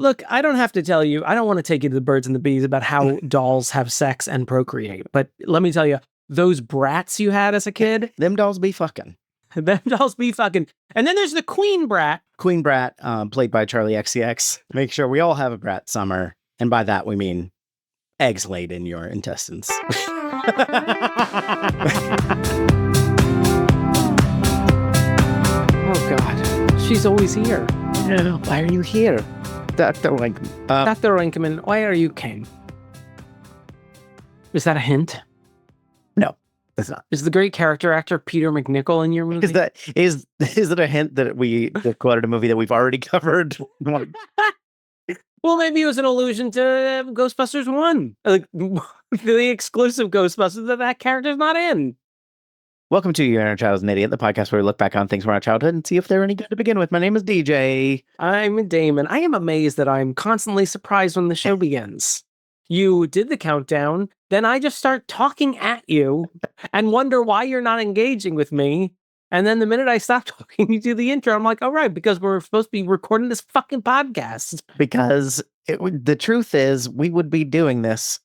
Look, I don't have to tell you, I don't want to take you to the birds and the bees about how dolls have sex and procreate. But let me tell you, those brats you had as a kid, them dolls be fucking. Them dolls be fucking. And then there's the queen brat. Queen brat, played by Charlie XCX. Make sure we all have a brat summer. And by that, we mean eggs laid in your intestines. Oh, God. She's always here. Why are you here? Dr. Winkman. Dr. Winkman, why are you came? Is that a hint? No, it's not. Is the great character actor Peter McNichol in your movie? Is it a hint that we quoted a movie that we've already covered? Well, maybe it was an allusion to Ghostbusters 1. Like, the exclusive Ghostbusters that character's not in. Welcome to Your Inner Child is an Idiot, the podcast where we look back on things from our childhood and see if they're any good to begin with. My name is DJ. I'm Damon. I am amazed that I'm constantly surprised when the show begins. You did the countdown, then I just start talking at you and wonder why you're not engaging with me. And then the minute I stop talking, you do the intro. I'm like, all right, because we're supposed to be recording this fucking podcast. Because the truth is, we would be doing this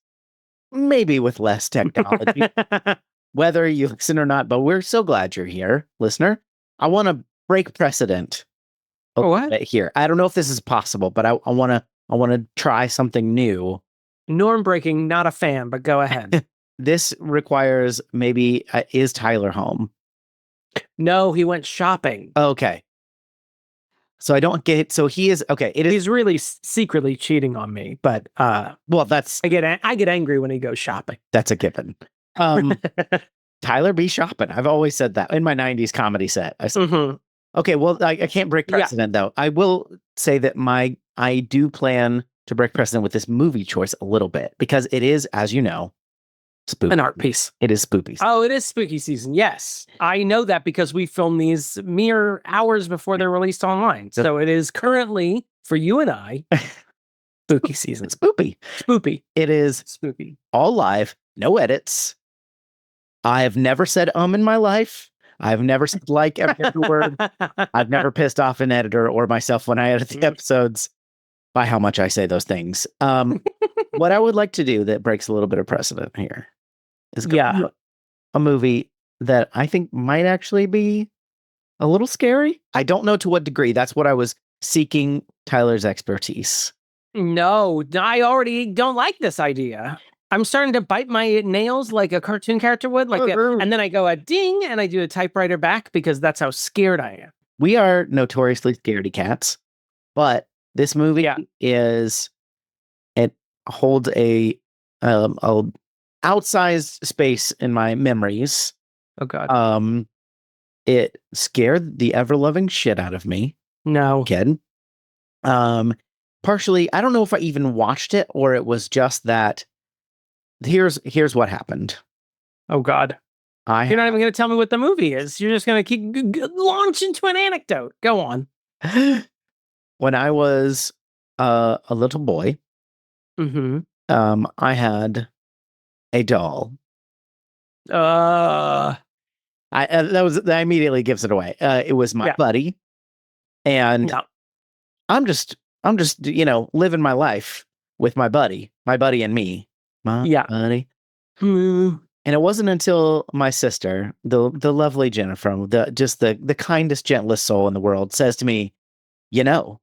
maybe with less technology. Whether you listen or not, but we're so glad you're here, listener. I want to break precedent a little bit here. I don't know if this is possible, but I want to try something new. Norm breaking, not a fan, but go ahead. This requires maybe, is Tyler home? No, he went shopping. Okay. So I don't get, so he is, okay. He's really secretly cheating on me, but, well, that's, I get angry when he goes shopping. That's a given. Tyler be shopping. I've always said that in my 90s comedy set. I said, okay, well, I can't break precedent though. I will say that I do plan to break precedent with this movie choice a little bit because it is, as you know, spooky. An art piece. It is spooky. Oh, it is spooky season. Yes. I know that because we filmed these mere hours before they're released online. So it is currently, for you and I, spooky season. Spoopy. Spoopy. It is spooky. All live, no edits. I have never said in my life. I've never said like every word. I've never pissed off an editor or myself when I edit the episodes by how much I say those things. What I would like to do that breaks a little bit of precedent here is a movie that I think might actually be a little scary. I don't know to what degree. That's what I was seeking Tyler's expertise. No, I already don't like this idea. I'm starting to bite my nails like a cartoon character would, and then I go a ding and I do a typewriter back because that's how scared I am. We are notoriously scaredy cats, but this movie it holds a outsized space in my memories. Oh God. It scared the ever-loving shit out of me. No. Kid. Partially, I don't know if I even watched it or it was just that. Here's what happened. Oh God. You're not even going to tell me what the movie is. You're just going to keep launch into an anecdote. Go on. When I was a little boy, I had a doll. That immediately gives it away. It was my buddy, and I'm just living my life with my buddy and me. Buddy. And it wasn't until my sister, the lovely Jennifer, the kindest, gentlest soul in the world, says to me, your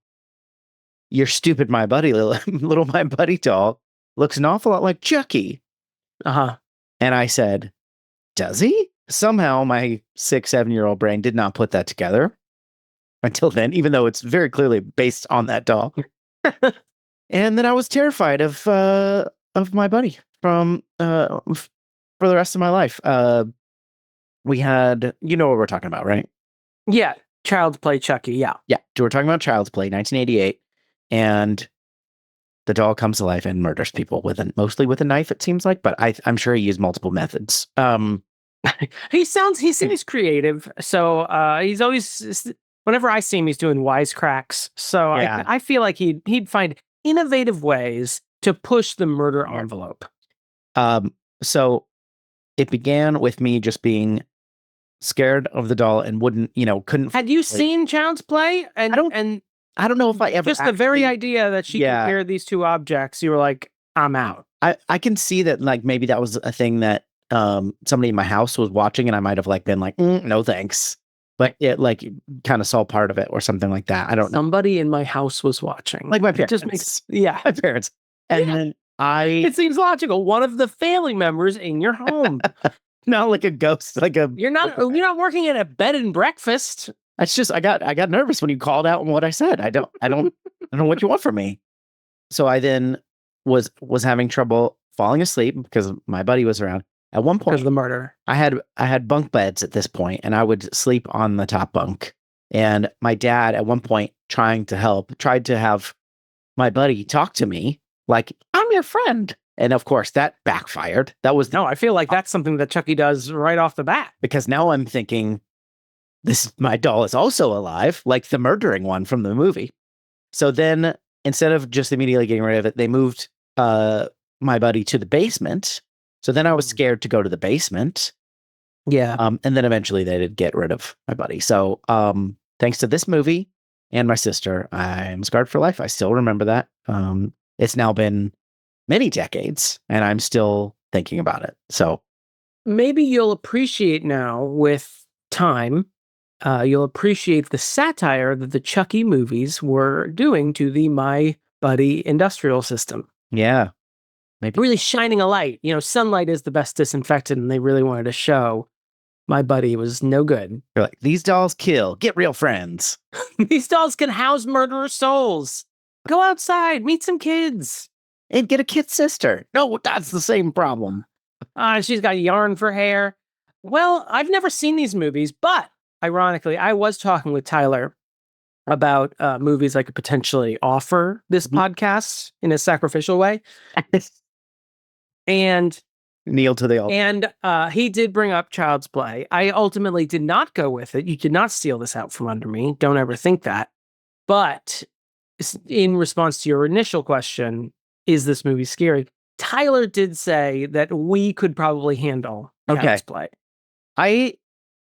stupid my buddy, little my buddy doll looks an awful lot like Chucky. And I said, does he? Somehow my 6-7-year-old brain did not put that together until then, even though it's very clearly based on that doll. And then I was terrified of my buddy for the rest of my life. We had, you know what we're talking about, right? Yeah. Child's Play Chucky. Yeah. Yeah. We're talking about Child's Play, 1988. And the doll comes to life and murders people mostly with a knife, it seems like, but I'm sure he used multiple methods. He seems creative. So he's always, whenever I see him, he's doing wisecracks. So I feel like he'd find innovative ways to push the murder envelope. So it began with me just being scared of the doll and couldn't. Had you seen Child's Play? I don't know if I ever Just the very actually- idea that she Yeah. compared these two objects, you were like, I'm out. I can see that like maybe that was a thing that somebody in my house was watching and I might have like been like, no thanks. But it like kind of saw part of it or something like that. I don't know. Somebody in my house was watching. Like my It parents. just makes, yeah. My parents. And then It seems logical. One of the family members in your home. not like a ghost, like a You're not working at a bed and breakfast. It's just I got nervous when you called out on what I said. I don't know what you want from me. So I then was having trouble falling asleep because my buddy was around. At one Because point, of the murder. I had bunk beds at this point, and I would sleep on the top bunk. And my dad, at one point, trying to help, tried to have my buddy talk to me like I'm your friend. And of course, that backfired. That was No, I feel like that's something that Chucky does right off the bat. because now I'm thinking my doll is also alive, like the murdering one from the movie. So then instead of just immediately getting rid of it, they moved my buddy to the basement. So then I was scared to go to the basement. Yeah. And then eventually they did get rid of my buddy. So thanks to this movie and my sister, I'm scarred for life. I still remember that. It's now been many decades and I'm still thinking about it. So Maybe you'll appreciate now with time, you'll appreciate the satire that the Chucky movies were doing to the My Buddy industrial system. yeah, maybe. Really shining a light. You know, sunlight is the best disinfectant, and they really wanted to show My Buddy was no good. You're like, these dolls kill. Get real friends. These dolls can house murderous souls. Go outside, meet some kids. And get a kid sister. No, that's the same problem. She's got yarn for hair. Well, I've never seen these movies, but ironically, I was talking with Tyler about movies I could potentially offer this podcast in a sacrificial way. And Kneel to the altar. And he did bring up Child's Play. I ultimately did not go with it. You did not steal this out from under me. Don't ever think that. But in response to your initial question, is this movie scary? Tyler did say that we could probably handle Child's Play. I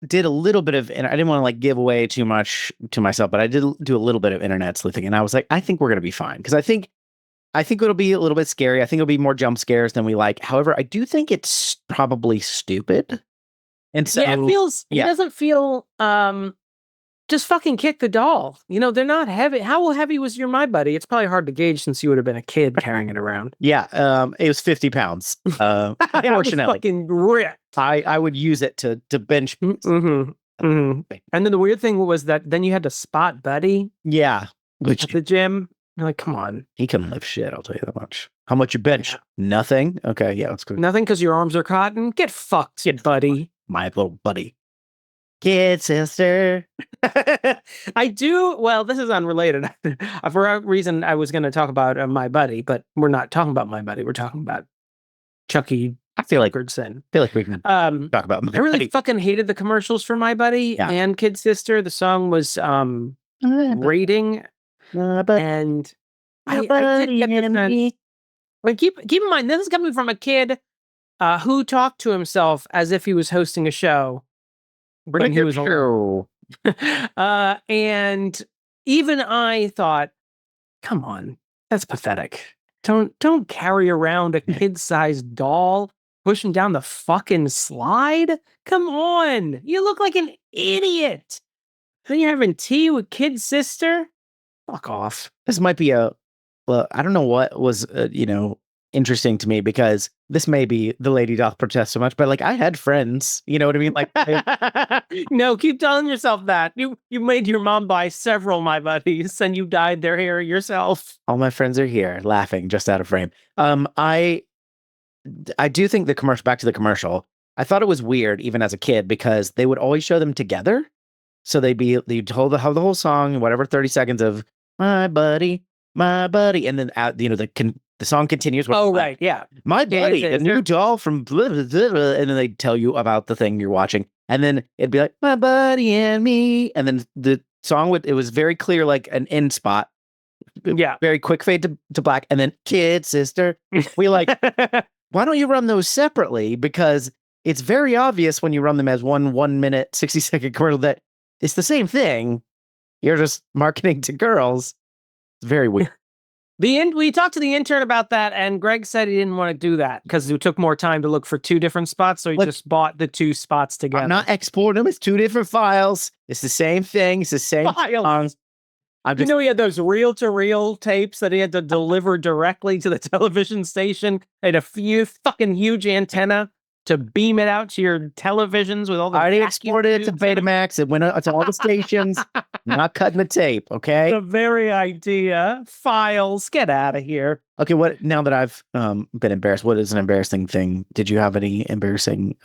did a little bit of, and I didn't want to like give away too much to myself, but I did do a little bit of internet sleuthing, and I was like, I think we're gonna be fine because I think it'll be a little bit scary. I think it'll be more jump scares than we like. However, I do think it's probably stupid, and so Yeah, it doesn't feel just fucking kick the doll. You know, they're not heavy. How heavy was your My Buddy? It's probably hard to gauge since you would have been a kid carrying it around. Yeah, it was 50 pounds. Unfortunately, fucking ripped. I would use it to bench. Mm-hmm. Mm-hmm. And then the weird thing was that then you had to spot Buddy Yeah, which at the gym. You're like, come on. he couldn't lift shit. I'll tell you that much. How much you bench? Yeah. Nothing. Okay, yeah, that's good. Nothing because your arms are cotton. Get fucked, Buddy. My little buddy. Kid sister. I do. Well, this is unrelated. For a reason, I was going to talk about My Buddy, but we're not talking about My Buddy. We're talking about Chucky. I feel like Richardson. we can talk about my I really buddy. fucking hated the commercials for My Buddy Yeah. and Kid Sister. The song was rating, and I did get the sense. But keep in mind, this is coming from a kid who talked to himself as if he was hosting a show. When he was alone. And even I thought, come on, that's pathetic. Don't carry around a kid-sized doll pushing down the fucking slide. Come on, you look like an idiot. Then you're having tea with kid sister. Fuck off. This might be I don't know what was interesting to me because this may be the lady doth protest so much, but like I had friends, you know what I mean? Like no, keep telling yourself that. You made your mom buy several My Buddies and you dyed their hair yourself. all my friends are here laughing just out of frame. I do think the commercial, back to the commercial, I thought it was weird even as a kid because they would always show them together. So they'd have the whole song, whatever, 30 seconds of my buddy, and then the song continues with Right, yeah. my buddy, a new doll from blah, blah, blah, blah, and then they tell you about the thing you're watching, and then it'd be like my buddy and me, and then the song it was very clear, like an end spot, Yeah. very quick fade to black, and then kid sister. We like, why don't you run those separately? Because it's very obvious when you run them as 1 minute 60-second commercial that it's the same thing. You're just marketing to girls. It's very weird. We talked to the intern about that, and Greg said he didn't want to do that because it took more time to look for 2 different spots, so he just bought the 2 spots together. I'm not exporting them. It's 2 different files. It's the same thing. It's the same files. You know, he had those reel-to-reel tapes that he had to deliver directly to the television station. They had a few fucking huge antenna to beam it out to your televisions with all the. I already exported it to Betamax. It went out to all the stations. Not cutting the tape, okay? The very idea. Files. Get out of here. Okay, what? Now that I've been embarrassed, what is an embarrassing thing? Did you have any embarrassing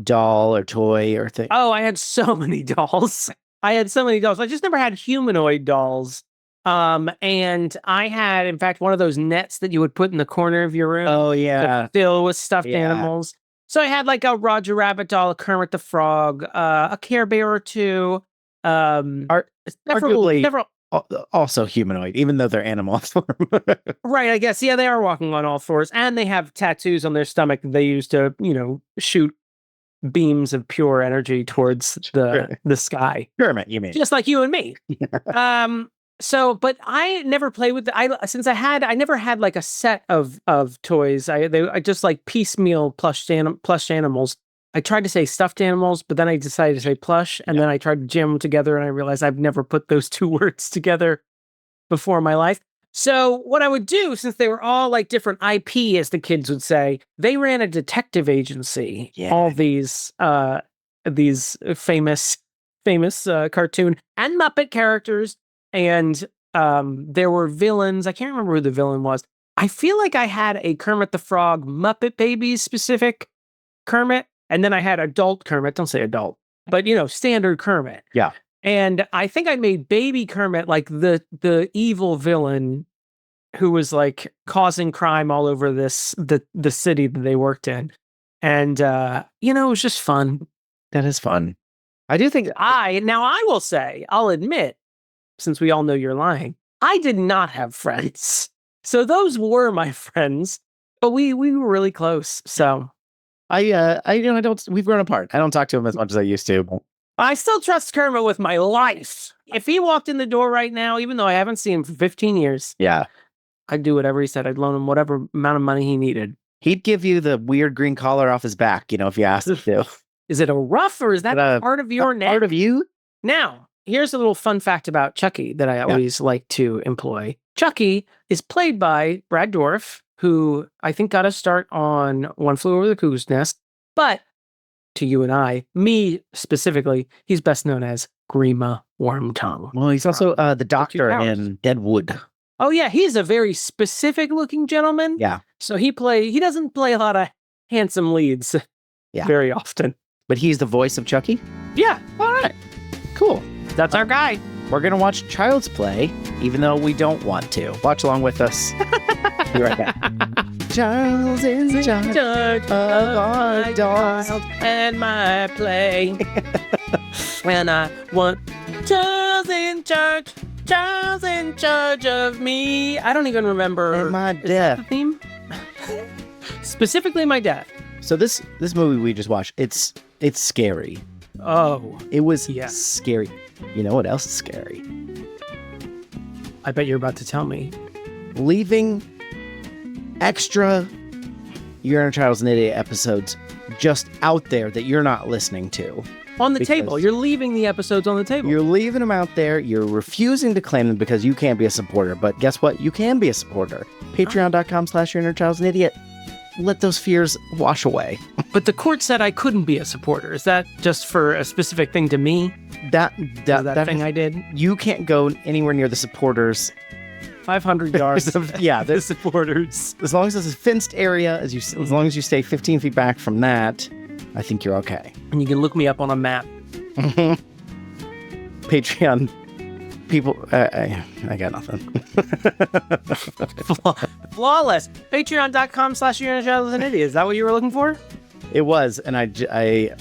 doll or toy or thing? Oh, I had so many dolls. I just never had humanoid dolls. And I had, in fact, one of those nets that you would put in the corner of your room. Oh, yeah. To fill with stuffed animals. So I had like a Roger Rabbit doll, a Kermit the Frog, a Care Bear or 2. Arguably also humanoid, even though they're animal form. Right, I guess. Yeah, they are walking on all 4s. And they have tattoos on their stomach that they use to, shoot beams of pure energy towards the sky. Kermit, you mean? Just like you and me. But I never played with I never had like a set of toys. I just like piecemeal plush animals. I tried to say stuffed animals, but then I decided to say plush, and then I tried to jam them together, and I realized I've never put those 2 words together before in my life. So what I would do, since they were all like different IP, as the kids would say, they ran a detective agency. Yeah. All these famous cartoon and Muppet characters. And there were villains. I can't remember who the villain was. I feel like I had a Kermit the Frog Muppet Babies specific Kermit, and then I had adult Kermit. Don't say adult, but standard Kermit. Yeah. And I think I made Baby Kermit like the evil villain who was like causing crime all over the city that they worked in. And it was just fun. That is fun. I do think I'll admit, since we all know you're lying, I did not have friends. So those were my friends, but we were really close. So we've grown apart. I don't talk to him as much as I used to. But I still trust Kermit with my life. If he walked in the door right now, even though I haven't seen him for 15 years, I'd do whatever he said. I'd loan him whatever amount of money he needed. He'd give you the weird green collar off his back, if you asked him to. Is it a ruff, or is that part of your neck? Part of you? Now, here's a little fun fact about Chucky that I always like to employ. Chucky is played by Brad Dourif, who I think got a start on One Flew Over the Cuckoo's Nest. But to you and me specifically, he's best known as Grima Wormtongue. Well, he's also the doctor in Deadwood. Oh, yeah. He's a very specific looking gentleman. Yeah. So he doesn't play a lot of handsome leads very often. But he's the voice of Chucky? Yeah. All right. Cool. That's our guy. We're going to watch Child's Play, even though we don't want to. Watch along with us. Be right back. Child's in charge of our dolls and my play. When I want Child's in charge of me. I don't even remember. And my death. The theme? Specifically my death. So this movie we just watched, it's scary. Oh. It was scary. You know what else is scary? I bet you're about to tell me. Leaving extra Your Inner Child's an Idiot episodes just out there that you're not listening to. On the table. You're leaving the episodes on the table. You're leaving them out there. You're refusing to claim them because you can't be a supporter. But guess what? You can be a supporter. Patreon.com/Your Inner Child's an Idiot. Let those fears wash away. But the court said I couldn't be a supporter. Is that just for a specific thing to me? That thing I did? You can't go anywhere near the supporters. 500 yards. The supporters. As long as it's a fenced area, as long as you stay 15 feet back from that, I think you're okay. And you can look me up on a map. Patreon people, I got nothing. Flawless. Patreon.com/Your Inner Child's an Idiot. Is that what you were looking for? It was, and I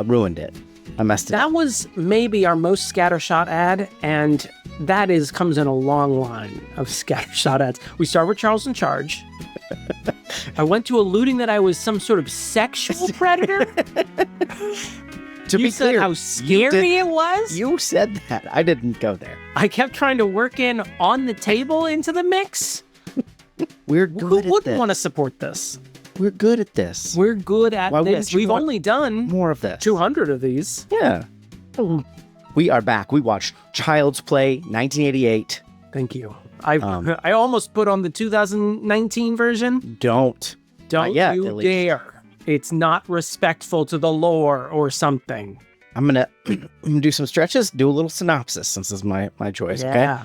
ruined it. I messed it up. That was maybe our most scattershot ad, and that comes in a long line of scattershot ads. We start with Charles in Charge. I went to alluding that I was some sort of sexual predator. To You be said clear, how scary it was? You said that. I didn't go there. I kept trying to work in on the table into the mix. We're Who good at wouldn't this. want to support this? We're good at this. We're good at Why this. wouldn't you We've want only done more of this. 200 of these. Yeah. We are back. We watched Child's Play 1988. Thank you. I almost put on the 2019 version. Don't yet, you at least. dare. It's not respectful to the lore or something. I'm gonna do some stretches, do a little synopsis since this is my choice. Yeah.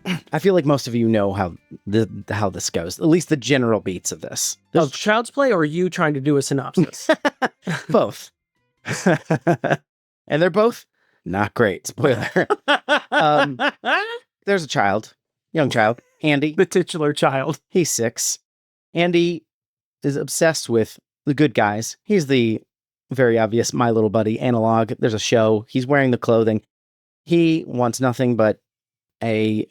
Okay. I feel like most of you know how this goes. At least the general beats of this. Of Child's Play, or are you trying to do a synopsis? Both. And they're both not great. Spoiler. There's a young child, Andy. The titular child. He's 6. Andy is obsessed with the good guys. He's the very obvious My Little Buddy analog. There's a show. He's wearing the clothing. He wants nothing but a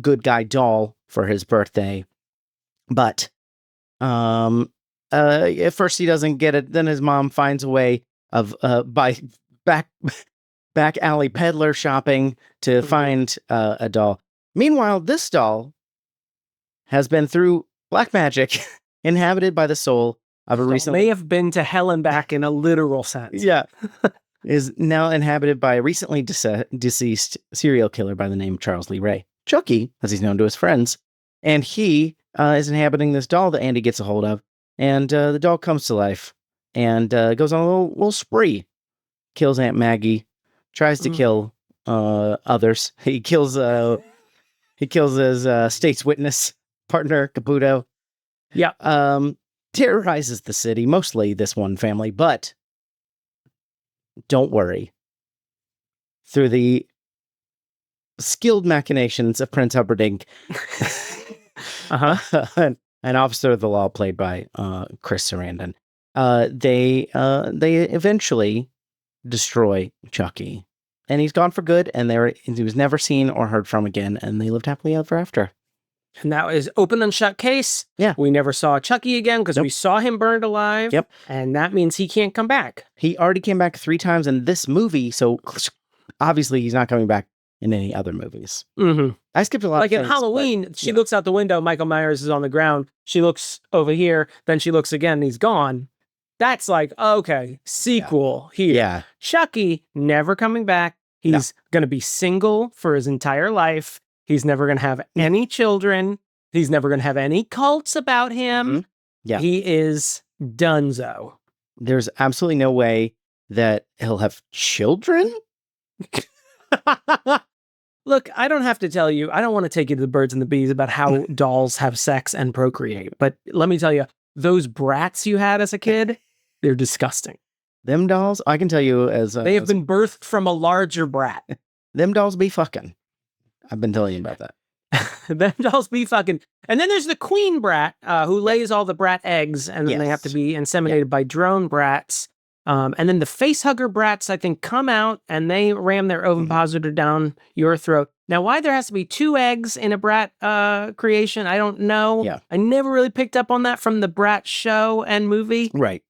good guy doll for his birthday. But at first he doesn't get it. Then his mom finds a way of by back alley peddler shopping to find a doll. Meanwhile, this doll has been through black magic, inhabited by the soul of a recently May have been to hell and back in a literal sense. Yeah. Is now inhabited by a recently deceased serial killer by the name of Charles Lee Ray. Chucky, as he's known to his friends. And he is inhabiting this doll that Andy gets a hold of. And the doll comes to life and goes on a little spree. Kills Aunt Maggie. Tries to kill others. He kills his state's witness partner, Caputo. Yeah. Terrorizes the city, mostly this one family, but don't worry. Through the skilled machinations of Prince Humperdinck, an officer of the law played by Chris Sarandon, they eventually destroy Chucky, and he's gone for good. And he was never seen or heard from again, and they lived happily ever after. And that is open and shut case. Yeah. We never saw Chucky again because we saw him burned alive. Yep. And that means he can't come back. He already came back 3 times in this movie, so obviously he's not coming back in any other movies. Mm-hmm. I skipped a lot. Like of in things, Halloween, she looks out the window, Michael Myers is on the ground. She looks over here, then she looks again, and he's gone. That's like, okay, sequel here. Yeah. Chucky, never coming back. He's going to be single for his entire life. He's never going to have any children. He's never going to have any cults about him. Mm-hmm. Yeah. He is donezo. There's absolutely no way that he'll have children. Look, I don't have to tell you, I don't want to take you to the birds and the bees about how dolls have sex and procreate. But let me tell you, those brats you had as a kid, they're disgusting. Them dolls, I can tell you they have been birthed from a larger brat. Them dolls be fucking. I've been telling you about that. Them dolls be fucking. And then there's the queen brat who lays all the brat eggs, and then they have to be inseminated by drone brats. And then the face hugger brats, I think, come out and they ram their ovipositor down your throat. Now, why there has to be 2 eggs in a brat creation, I don't know. Yeah. I never really picked up on that from the brat show and movie. Right.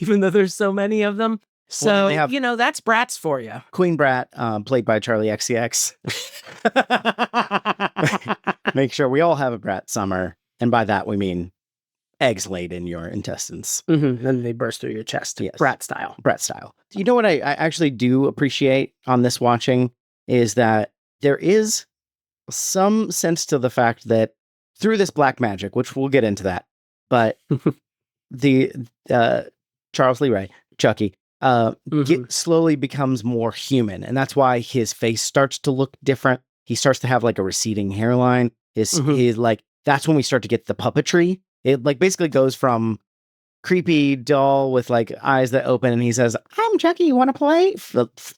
Even though there's so many of them. So, that's brats for you. Queen Brat, played by Charlie XCX. Make sure we all have a brat summer. And by that, we mean eggs laid in your intestines. Mm-hmm. Then they burst through your chest. Yes. Brat style. Brat style. You know what I actually do appreciate on this watching is that there is some sense to the fact that through this black magic, which we'll get into that, but the Charles Lee Ray, Chucky, slowly becomes more human. And that's why his face starts to look different. He starts to have like a receding hairline. His like, that's when we start to get the puppetry. It like basically goes from creepy doll with like eyes that open and he says, "I'm Chucky, you want to play?"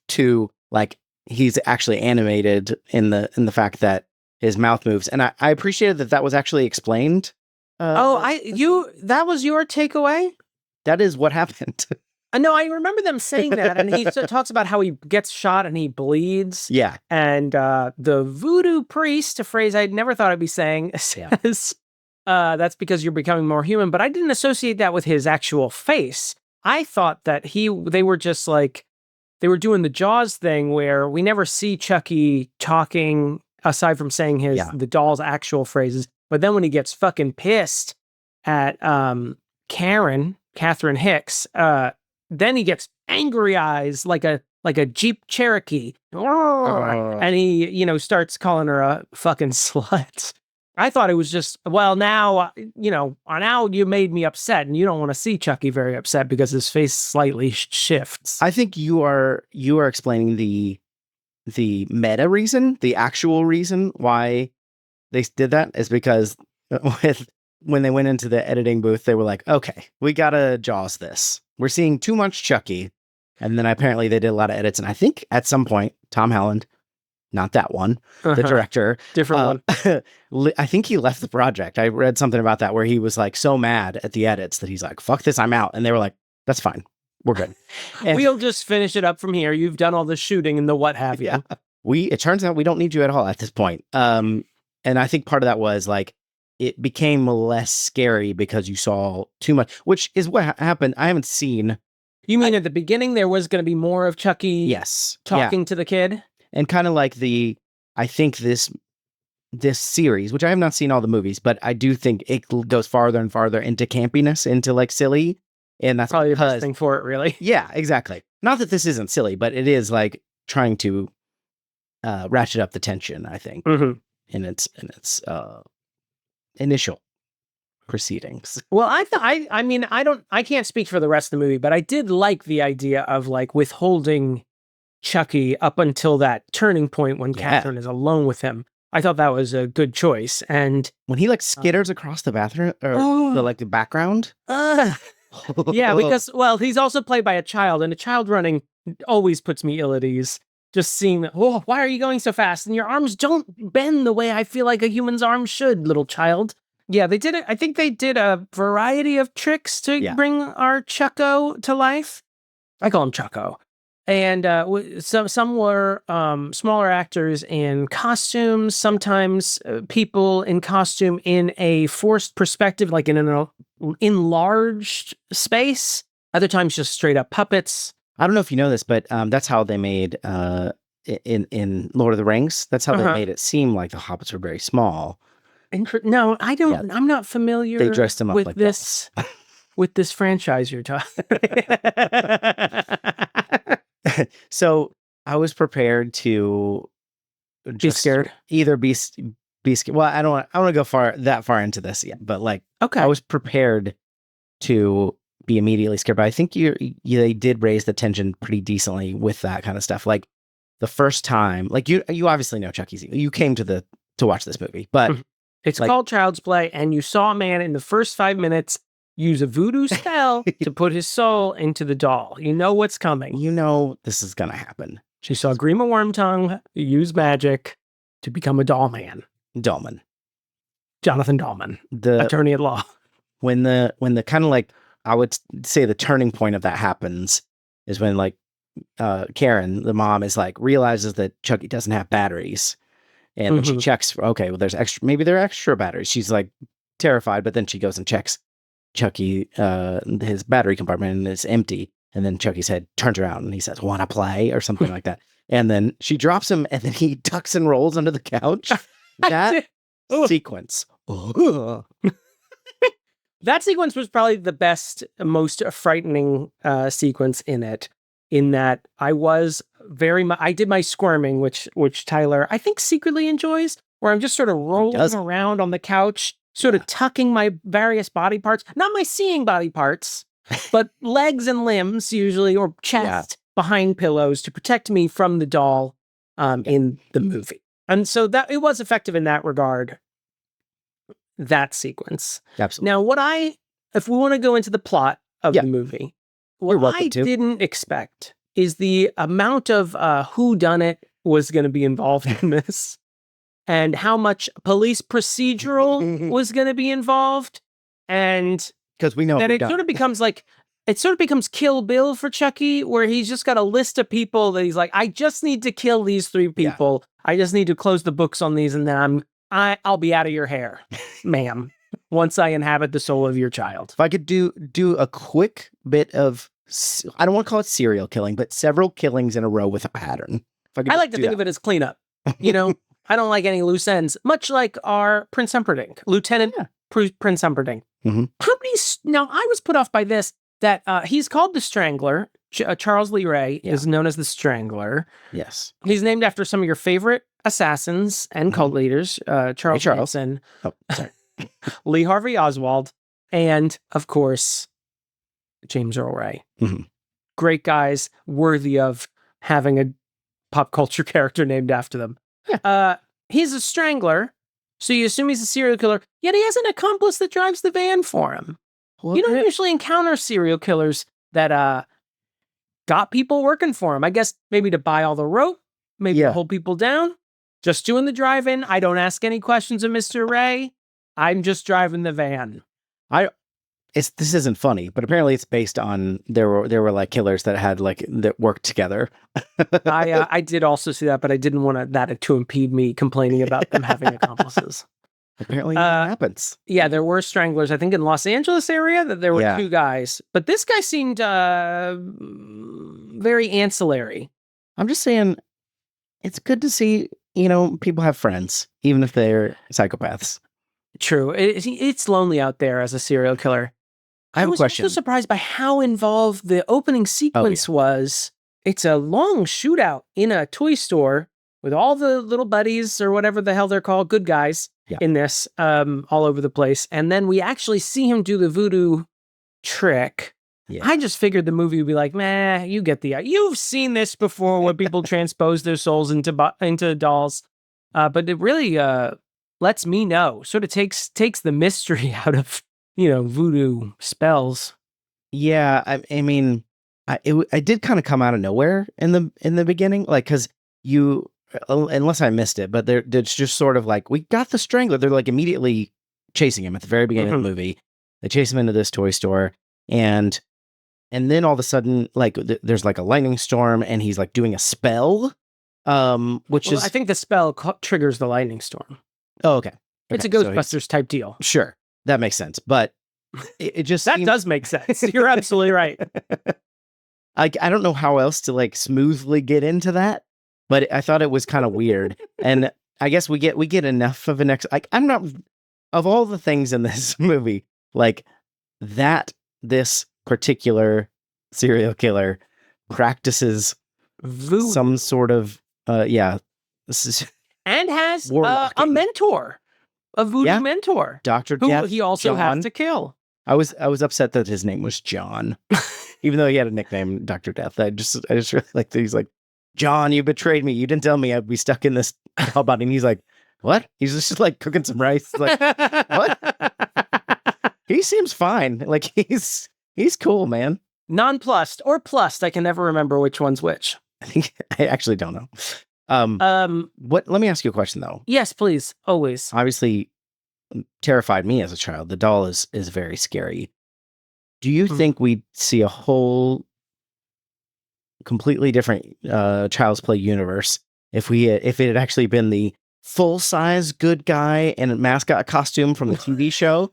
to like, he's actually animated in the fact that his mouth moves. And I appreciated that was actually explained. That was your takeaway? That is what happened. No, I remember them saying that, and he talks about how he gets shot and he bleeds. Yeah. And the voodoo priest, a phrase I never thought I'd be saying, says, that's because you're becoming more human. But I didn't associate that with his actual face. I thought that they were just like, they were doing the Jaws thing where we never see Chucky talking aside from saying the doll's actual phrases. But then when he gets fucking pissed at Catherine Hicks, then he gets angry eyes like a Jeep Cherokee. And he, starts calling her a fucking slut. I thought it was just, well, now you made me upset, and you don't want to see Chucky very upset because his face slightly shifts. I think you are explaining the meta reason, the actual reason why they did that is because when they went into the editing booth, they were like, okay, we gotta Jaws this. We're seeing too much Chucky. And then apparently they did a lot of edits. And I think at some point, Tom Holland, not that one, the director. Different one. I think he left the project. I read something about that where he was like so mad at the edits that he's like, fuck this, I'm out. And they were like, that's fine. We're good. And we'll just finish it up from here. You've done all the shooting and the what have you. Yeah. It turns out we don't need you at all at this point. And I think part of that was like, it became less scary because you saw too much, which is what happened. I haven't seen. You mean at the beginning there was going to be more of Chucky talking to the kid? And kind of like I think this series, which I have not seen all the movies, but I do think it goes farther and farther into campiness, into like silly. And that's probably the best thing for it, really. Yeah, exactly. Not that this isn't silly, but it is like trying to ratchet up the tension, I think, in its initial proceedings. Well, I can't speak for the rest of the movie, but I did like the idea of like withholding Chucky up until that turning point when Catherine is alone with him. I thought that was a good choice. And when he like skitters across the bathroom or the background. Yeah, because, well, he's also played by a child, and a child running always puts me ill at ease. Just seeing that, why are you going so fast? And your arms don't bend the way I feel like a human's arm should, little child. Yeah, they did it. I think they did a variety of tricks to bring our Chucko to life. I call him Chucko. And some were smaller actors in costumes, sometimes people in costume in a forced perspective, like in an enlarged space. Other times just straight up puppets. I don't know if you know this, but that's how they made in Lord of the Rings. That's how they made it seem like the hobbits were very small. No, I don't. Yeah. I'm not familiar. They dressed them up with like this. With this franchise you're talking. So I was prepared to be scared. Either be scared. Well, I don't want to go that far into this yet, but like, okay, I was prepared to be immediately scared. But I think they did raise the tension pretty decently with that kind of stuff. Like the first time, like you obviously know Chucky's evil. You came to watch this movie, but it's called Child's Play, and you saw a man in the first 5 minutes use a voodoo spell to put his soul into the doll. You know what's coming. You know this is gonna happen. She saw Grima Wormtongue use magic to become a doll man. Dahlman. Jonathon Dahlman, the attorney at law. When the kind of like, I would say the turning point of that happens is when like Karen, the mom, is like realizes that Chucky doesn't have batteries. And when she checks, okay, well maybe there are extra batteries. She's like terrified, but then she goes and checks Chucky, his battery compartment, and it's empty. And then Chucky's head turns around and he says, "Wanna play?" or something like that. And then she drops him, and then he ducks and rolls under the couch. That sequence. That sequence was probably the best, most frightening sequence in it. In that I did my squirming, which Tyler I think secretly enjoys, where I'm just sort of rolling around on the couch, sort of tucking my various body parts, not my seeing body parts, but legs and limbs usually, or chest behind pillows to protect me from the doll in the movie. And so that it was effective in that regard, that sequence. Absolutely. Now, if we want to go into the plot of the movie, what I didn't expect is the amount of whodunit was going to be involved in this, and how much police procedural was going to be involved, and because we know that it sort of becomes Kill Bill for Chucky, where he's just got a list of people that he's like, I just need to kill these 3 people. I just need to close the books on these, and then I'll be out of your hair, ma'am, once I inhabit the soul of your child. If I could do a quick bit of I don't want to call it serial killing, but several killings in a row with a pattern. I like to think of it as cleanup. You know, I don't like any loose ends, much like our Prince Humperdinck, Lieutenant Prince Humperdinck. Mm-hmm. Now, I was put off by this, that he's called the Strangler. Charles Lee Ray is known as the Strangler. Yes. He's named after some of your favorite assassins and cult leaders, Charles Manson, Lee Harvey Oswald, and, of course, James Earl Ray. Mm-hmm. Great guys, worthy of having a pop culture character named after them. He's a strangler, so you assume he's a serial killer, yet he has an accomplice that drives the van for him. Well, you don't usually encounter serial killers that got people working for him. I guess maybe to buy all the rope, maybe to hold people down. Just doing the drive-in. I don't ask any questions of Mr. Ray. I'm just driving the van. This isn't funny, but apparently it's based on there were like killers that worked together. I did also see that, but I didn't want that to impede me complaining about them having accomplices. Apparently that happens. Yeah, there were stranglers, I think in Los Angeles area, that there were two guys, but this guy seemed very ancillary. I'm just saying, it's good to see, people have friends, even if they're psychopaths. True. It's lonely out there as a serial killer. I have a question. I was also surprised by how involved the opening sequence was. It's a long shootout in a toy store with all the little buddies or whatever the hell they're called, good guys in this, all over the place. And then we actually see him do the voodoo trick. Yeah. I just figured the movie would be like, meh, you get you've seen this before when people transpose their souls into dolls. But it really lets me know, sort of takes the mystery out of voodoo spells. Yeah, I mean, it did kind of come out of nowhere in the beginning, like, because unless I missed it, but it's just sort of like, we got the Strangler. They're like immediately chasing him at the very beginning of the movie. They chase him into this toy store, and then all of a sudden, like, there's like a lightning storm, and he's like doing a spell, which is, I think the spell triggers the lightning storm. Oh, okay. It's a Ghostbusters type deal. Sure. That makes sense, but it just does make sense. You're absolutely right. I don't know how else to like smoothly get into that, but I thought it was kind of weird. And I guess we get enough of I'm not, of all the things in this movie, like this particular serial killer practices voodoo, some sort of and has a mentor. A voodoo mentor, Dr. who Death, he also John. has to kill. I was upset that his name was John, even though he had a nickname, Dr. Death. I just really like that he's like, John, you betrayed me. You didn't tell me I'd be stuck in this hell body. And he's like, what? He's just like cooking some rice. Like, what? He seems fine. Like he's cool, man. Nonplussed or plussed. I can never remember which one's which. I actually don't know. Let me ask you a question though. Yes, please. Always. Obviously terrified me as a child. The doll is very scary. Do you think we'd see a whole completely different Child's Play universe if it had actually been the full-size good guy in a mascot costume from the TV show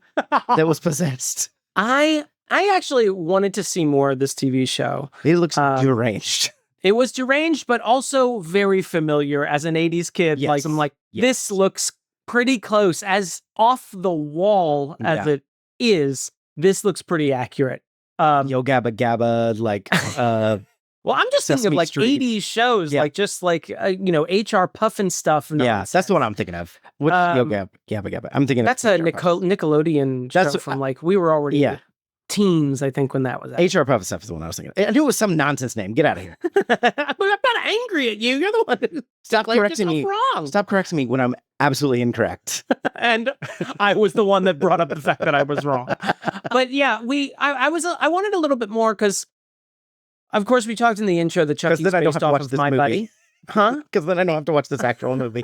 that was possessed? I actually wanted to see more of this TV show. It looks deranged. It was deranged, but also very familiar as an 80s kid. Yes. Like, I'm like, this looks pretty close. As off the wall as it is, this looks pretty accurate. Yo Gabba Gabba, like... well, I'm just thinking of like Street. 80s shows, like just like, HR Puffin stuff. That's the one I'm thinking of. What's Yo Gabba Gabba? I'm thinking that's a Nickelodeon show from like, we were already... teens, I think, when that was out. HR Puffin stuff is the one I was thinking. I knew it was some nonsense name. Get out of here. I'm not angry at you. You're the one who Stop correcting me. Wrong. Stop correcting me when I'm absolutely incorrect. And I was the one that brought up the fact that I was wrong. But yeah, I wanted a little bit more because, of course, we talked in the intro that Chucky's based off of My Buddy. Huh? Because then I don't have to watch this actual movie.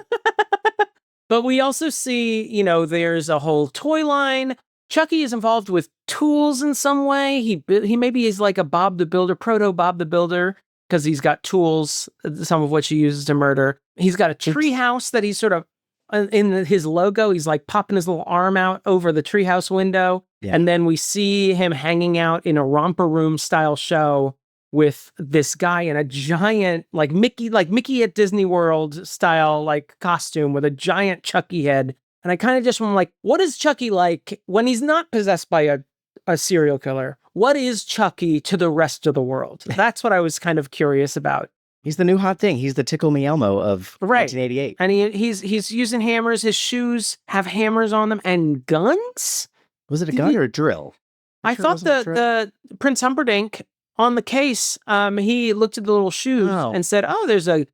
But we also see, there's a whole toy line. Chucky is involved with tools in some way. He maybe is like a Bob the Builder, proto Bob the Builder, because he's got tools, some of which he uses to murder. He's got a tree house that he's sort of in his logo, he's like popping his little arm out over the treehouse window. Yeah. And then we see him hanging out in a romper room style show with this guy in a giant, like Mickey at Disney World style, like costume with a giant Chucky head. And I kind of just went like, what is Chucky like when he's not possessed by a serial killer? What is Chucky to the rest of the world? That's what I was kind of curious about. He's the new hot thing. He's the Tickle Me Elmo of 1988. And he's using hammers. His shoes have hammers on them and guns. Was it a gun or a drill? I thought the Prince Humperdinck on the case, he looked at the little shoes and said, "Oh, there's a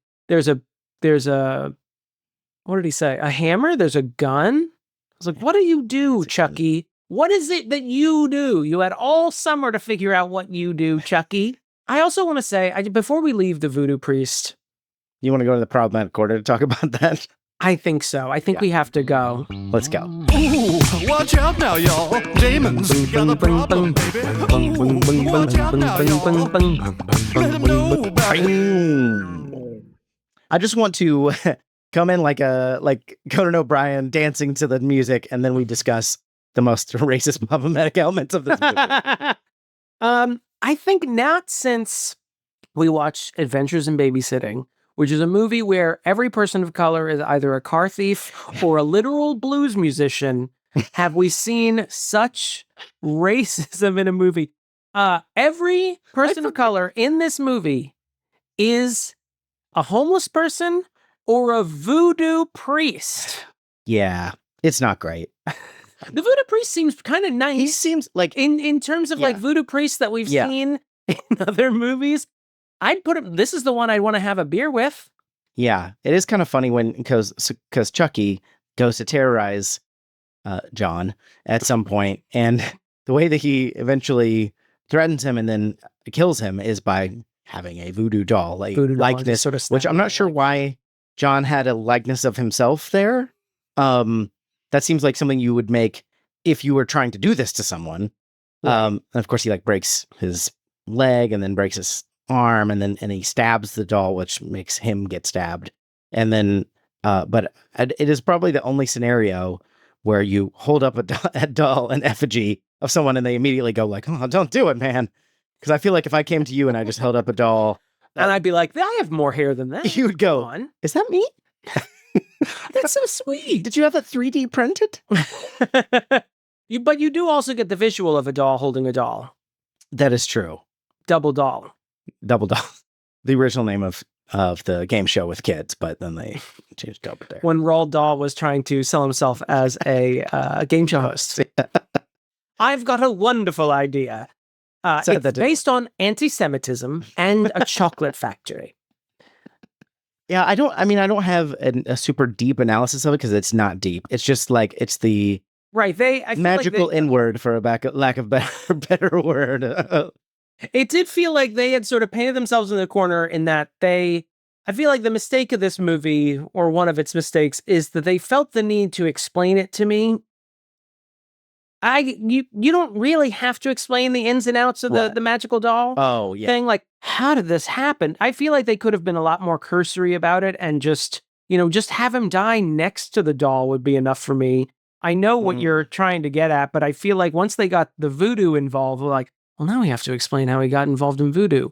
what did he say? A hammer? There's a gun?" I was like, "What do you do, Chucky? What is it that you do? You had all summer to figure out what you do, Chucky." I also want to say, before we leave the voodoo priest... You want to go to the problematic corner to talk about that? I think so. I think we have to go. Let's go. Ooh, watch out now, y'all. Damon's got a problem, baby. Ooh, watch out now, y'all. Let him know about it. I just want to come in like Conan O'Brien dancing to the music, and then we discuss the most racist problematic elements of this movie. I think not, since we watched Adventures in Babysitting, which is a movie where every person of color is either a car thief or a literal blues musician. Have we seen such racism in a movie? Every person of color in this movie is a homeless person or a voodoo priest. Yeah, it's not great. The voodoo priest seems kind of nice. He seems like... In terms of like voodoo priests that we've seen in other movies, I'd put him... This is the one I'd want to have a beer with. Yeah, it is kind of funny because Chucky goes to terrorize John at some point, and the way that he eventually threatens him and then kills him is by having a voodoo doll, likeness, sort of, which I'm not sure why John had a likeness of himself there. That seems like something you would make if you were trying to do this to someone. Right. And of course, he like breaks his leg and then breaks his arm, and he stabs the doll, which makes him get stabbed. And then, but it is probably the only scenario where you hold up a doll, an effigy of someone, and they immediately go like, "Oh, don't do it, man." Because I feel like if I came to you and I just held up a doll, and I'd be like, "I have more hair than that," you would go, "Is that me?" That's so sweet. Did you have it 3D printed? But you do also get the visual of a doll holding a doll. That is true. Double Doll. Double Doll. The original name of the game show with kids, but then they changed Double Dare. When Roald Dahl was trying to sell himself as a game show host. I've got a wonderful idea. It's based on anti-Semitism and a chocolate factory. Yeah, I don't have a super deep analysis of it because it's not deep. It's just like, it's the magical N-word, for a lack of better word. It did feel like they had sort of painted themselves in the corner in that I feel like the mistake of this movie, or one of its mistakes, is that they felt the need to explain it to me. You don't really have to explain the ins and outs of the magical doll thing. Like, how did this happen? I feel like they could have been a lot more cursory about it, and just have him die next to the doll would be enough for me. I know what you're trying to get at, but I feel like once they got the voodoo involved, we're like, well, now we have to explain how he got involved in voodoo.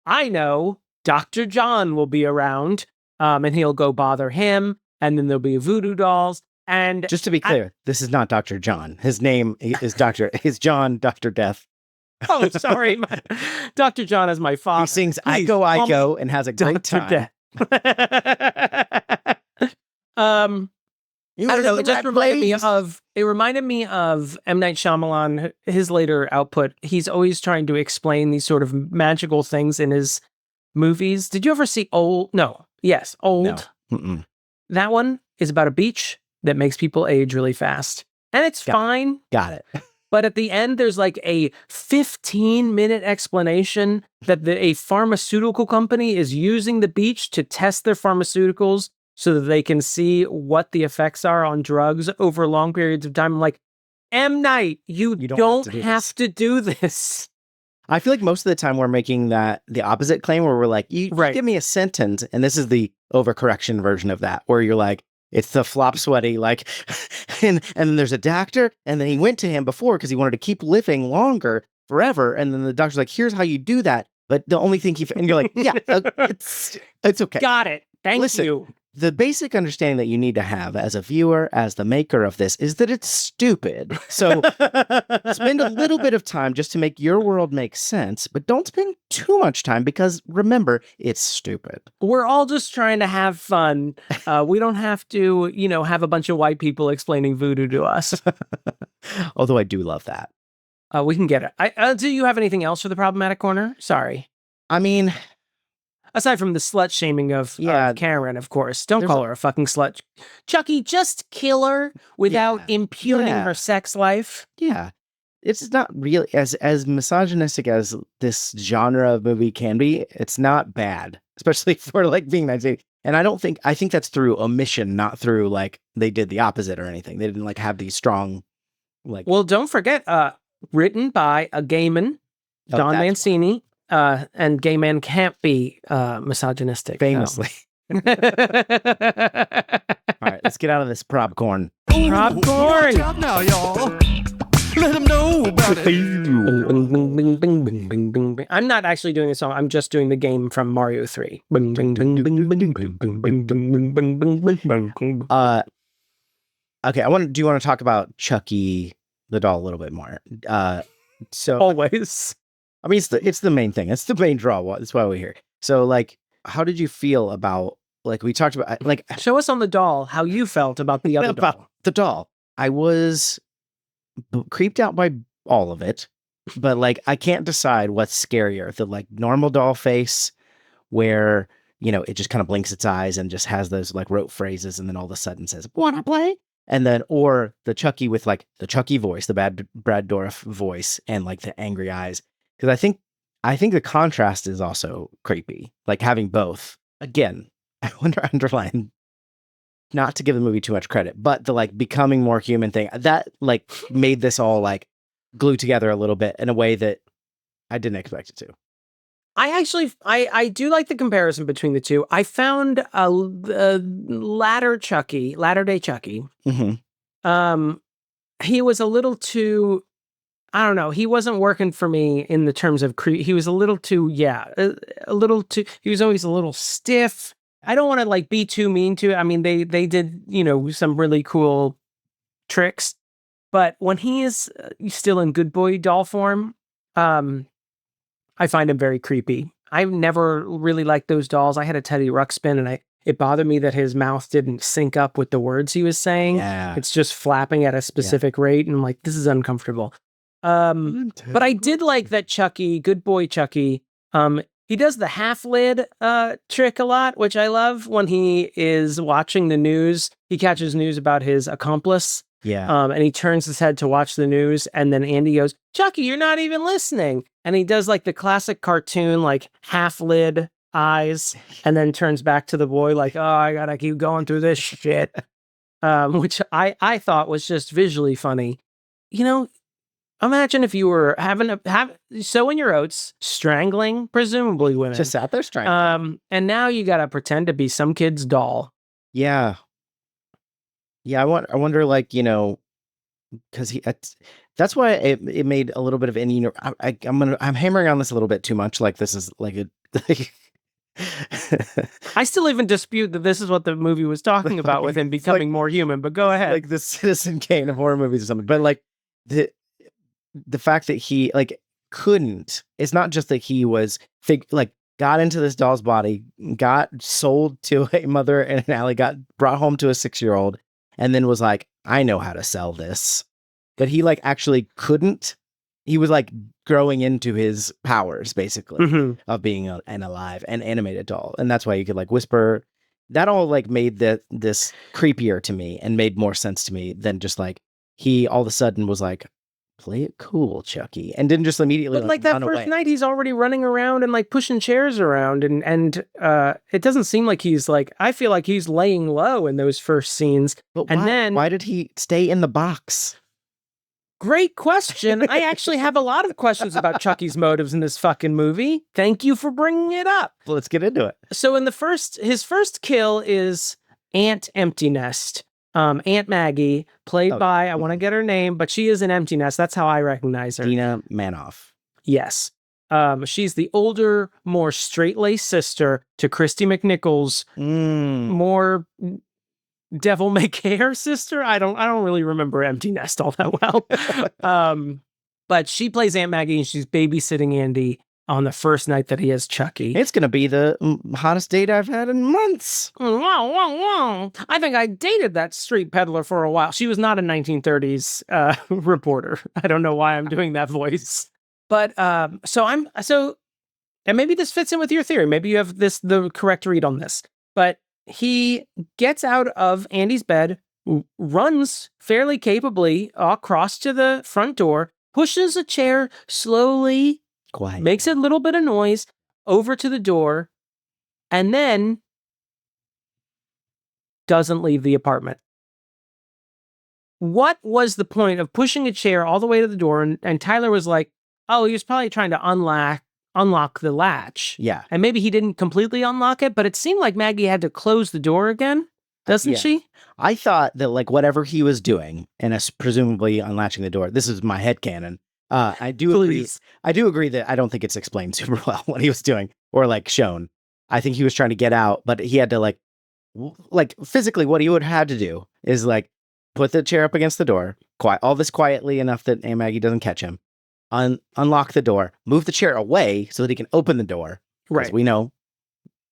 I know Dr. John will be around, and he'll go bother him, and then there'll be voodoo dolls. And just to be clear, this is not Dr. John. His name is John, Dr. Death. Oh, sorry. Dr. John is my father. He sings Iko Iko and has a great time. I don't know. It reminded me of M. Night Shyamalan, his later output. He's always trying to explain these sort of magical things in his movies. Did you ever see Old? No. Yes. Old. No. That one is about a beach that makes people age really fast. And it's fine. Got it. But at the end, there's like a 15-minute explanation that a pharmaceutical company is using the beach to test their pharmaceuticals so that they can see what the effects are on drugs over long periods of time. I'm like, M. Night, you don't have to do this. I feel like most of the time we're making the opposite claim, where we're like, you give me a sentence, and this is the overcorrection version of that, where you're like, It's the flop sweaty, like, and then there's a doctor, and then he went to him before because he wanted to keep living longer, forever, and then the doctor's like, here's how you do that, but the only thing and you're like, yeah, it's okay. Got it. Thank Listen, you. The basic understanding that you need to have as a viewer, as the maker of this, is that it's stupid. So spend a little bit of time just to make your world make sense, but don't spend too much time because remember, it's stupid. We're all just trying to have fun. We don't have to, have a bunch of white people explaining voodoo to us. Although I do love that. We can get it. Do you have anything else for the problematic corner? Sorry. I mean, aside from the slut shaming of Karen, of course. Don't call her a fucking slut. Chucky, just kill her without impugning her sex life. Yeah. It's not really as misogynistic as this genre of movie can be. It's not bad, especially for like being 1980. And I think that's through omission, not through like they did the opposite or anything. They didn't like have these strong like. Well, don't forget, written by a gay man, Don Mancini. And gay men can't be misogynistic. Famously. No. All right, let's get out of this prop corn. Prop corn! Watch out now, y'all. Let them know about it. I'm not actually doing the song. I'm just doing the game from Mario 3. Okay, do you want to talk about Chucky the doll a little bit more? So always. I mean, it's the main thing. It's the main draw. That's why we're here. So, like, how did you feel about, like, we talked about, like... Show us on the doll how you felt about the other doll. The doll. I was creeped out by all of it, but, like, I can't decide what's scarier. The, like, normal doll face where, it just kind of blinks its eyes and just has those, like, rote phrases and then all of a sudden says, wanna play? And then, or the Chucky with, like, the Chucky voice, the bad Brad Dourif voice and, like, the angry eyes. Because I think the contrast is also creepy. Like having both. Again, I wonder underline, not to give the movie too much credit, but the like becoming more human thing that like made this all like glue together a little bit in a way that I didn't expect it to. I do like the comparison between the two. I found a latter day Chucky. Mm-hmm. He was a little too. I don't know. He wasn't working for me in the terms of he was a little too, a little too, he was always a little stiff. I don't want to like be too mean to it. I mean, they did, some really cool tricks, but when he is still in good boy doll form, I find him very creepy. I've never really liked those dolls. I had a Teddy Ruxpin and it bothered me that his mouth didn't sync up with the words he was saying. Yeah. It's just flapping at a specific rate. And I'm like, this is uncomfortable. But I did like that Chucky, good boy Chucky, he does the half lid trick a lot, which I love when he is watching the news. He catches news about his accomplice. Yeah. And he turns his head to watch the news. And then Andy goes, Chucky, you're not even listening. And he does like the classic cartoon, like half lid eyes, and then turns back to the boy like, oh, I gotta keep going through this shit. Which I thought was just visually funny. Imagine if you were sowing your oats, strangling, presumably women. Just sat there strangling. And now you gotta pretend to be some kid's doll. Yeah. Yeah, I wonder, like, because that's why it made a little bit of any. I'm hammering on this a little bit too much. Like this is like a. I still even dispute that this is what the movie was talking about with him becoming more human. But go ahead. Like the Citizen Kane of horror movies or something. But like the fact that he like couldn't. It's not just that he was got into this doll's body, got sold to a mother in an alley, got brought home to a 6-year-old. And then was like, I know how to sell this. But he like actually couldn't. He was like growing into his powers, basically, of being an alive and animated doll. And that's why you could like whisper. That all like made this creepier to me and made more sense to me than just like he all of a sudden was like, play it cool, Chucky. And didn't just immediately like that first night he's already running around and like pushing chairs around and it doesn't seem like he's like, I feel like he's laying low in those first scenes. But then why did he stay in the box? Great question. I actually have a lot of questions about Chucky's motives in this fucking movie. Thank you for bringing it up. Well, let's get into it. So in his first kill is Aunt Empty Nest. Aunt Maggie, played by, I want to get her name, but she is an Empty Nest. That's how I recognize her. Dina Manoff. Yes. She's the older, more straight-laced sister to Christy McNichol's more devil may care sister. I don't really remember Empty Nest all that well. But she plays Aunt Maggie and she's babysitting Andy on the first night that he has Chucky. It's going to be the hottest date I've had in months. I think I dated that street peddler for a while. She was not a 1930s reporter. I don't know why I'm doing that voice. But and maybe this fits in with your theory. Maybe you have the correct read on this. But he gets out of Andy's bed, runs fairly capably across to the front door, pushes a chair slowly, Quiet. makes a little bit of noise over to the door, and then doesn't leave the apartment. What was the point of pushing a chair all the way to the door? And Tyler was like, oh, he was probably trying to unlock the latch. Yeah. And maybe he didn't completely unlock it, but it seemed like Maggie had to close the door again, doesn't she? I thought that like whatever he was doing, and presumably unlatching the door, this is my headcanon. I do agree. I do agree that I don't think it's explained super well what he was doing or like shown. I think he was trying to get out, but he had to like physically what he would have had to do is like put the chair up against the door, all this quietly enough that Aunt Maggie doesn't catch him, unlock the door, move the chair away so that he can open the door. Right. We know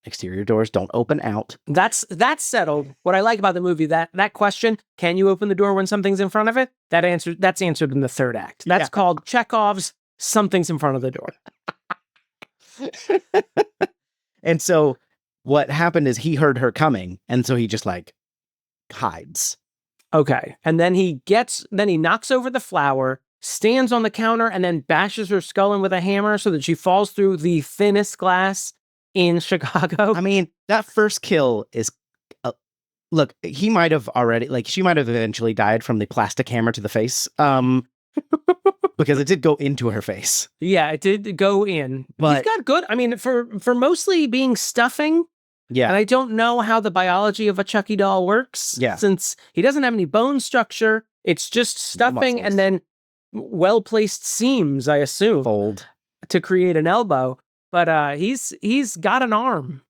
exterior doors don't open out. That's settled. What I like about the movie, that question, can you open the door when something's in front of it? That's answered in the third act. That's called Chekhov's something's in front of the door. And so what happened is he heard her coming, and so he just like hides. Okay. And then he knocks over the flower, stands on the counter, and then bashes her skull in with a hammer so that she falls through the thinnest glass in Chicago. I mean, that first kill is look, he might have already, like, she might have eventually died from the plastic hammer to the face. Because it did go into her face. Yeah, it did go in. But he's got good, I mean, for mostly being stuffing. Yeah. And I don't know how the biology of a Chucky doll works. Yeah. Since he doesn't have any bone structure. It's just stuffing and then well-placed seams, I assume. Fold. To create an elbow. But he's got an arm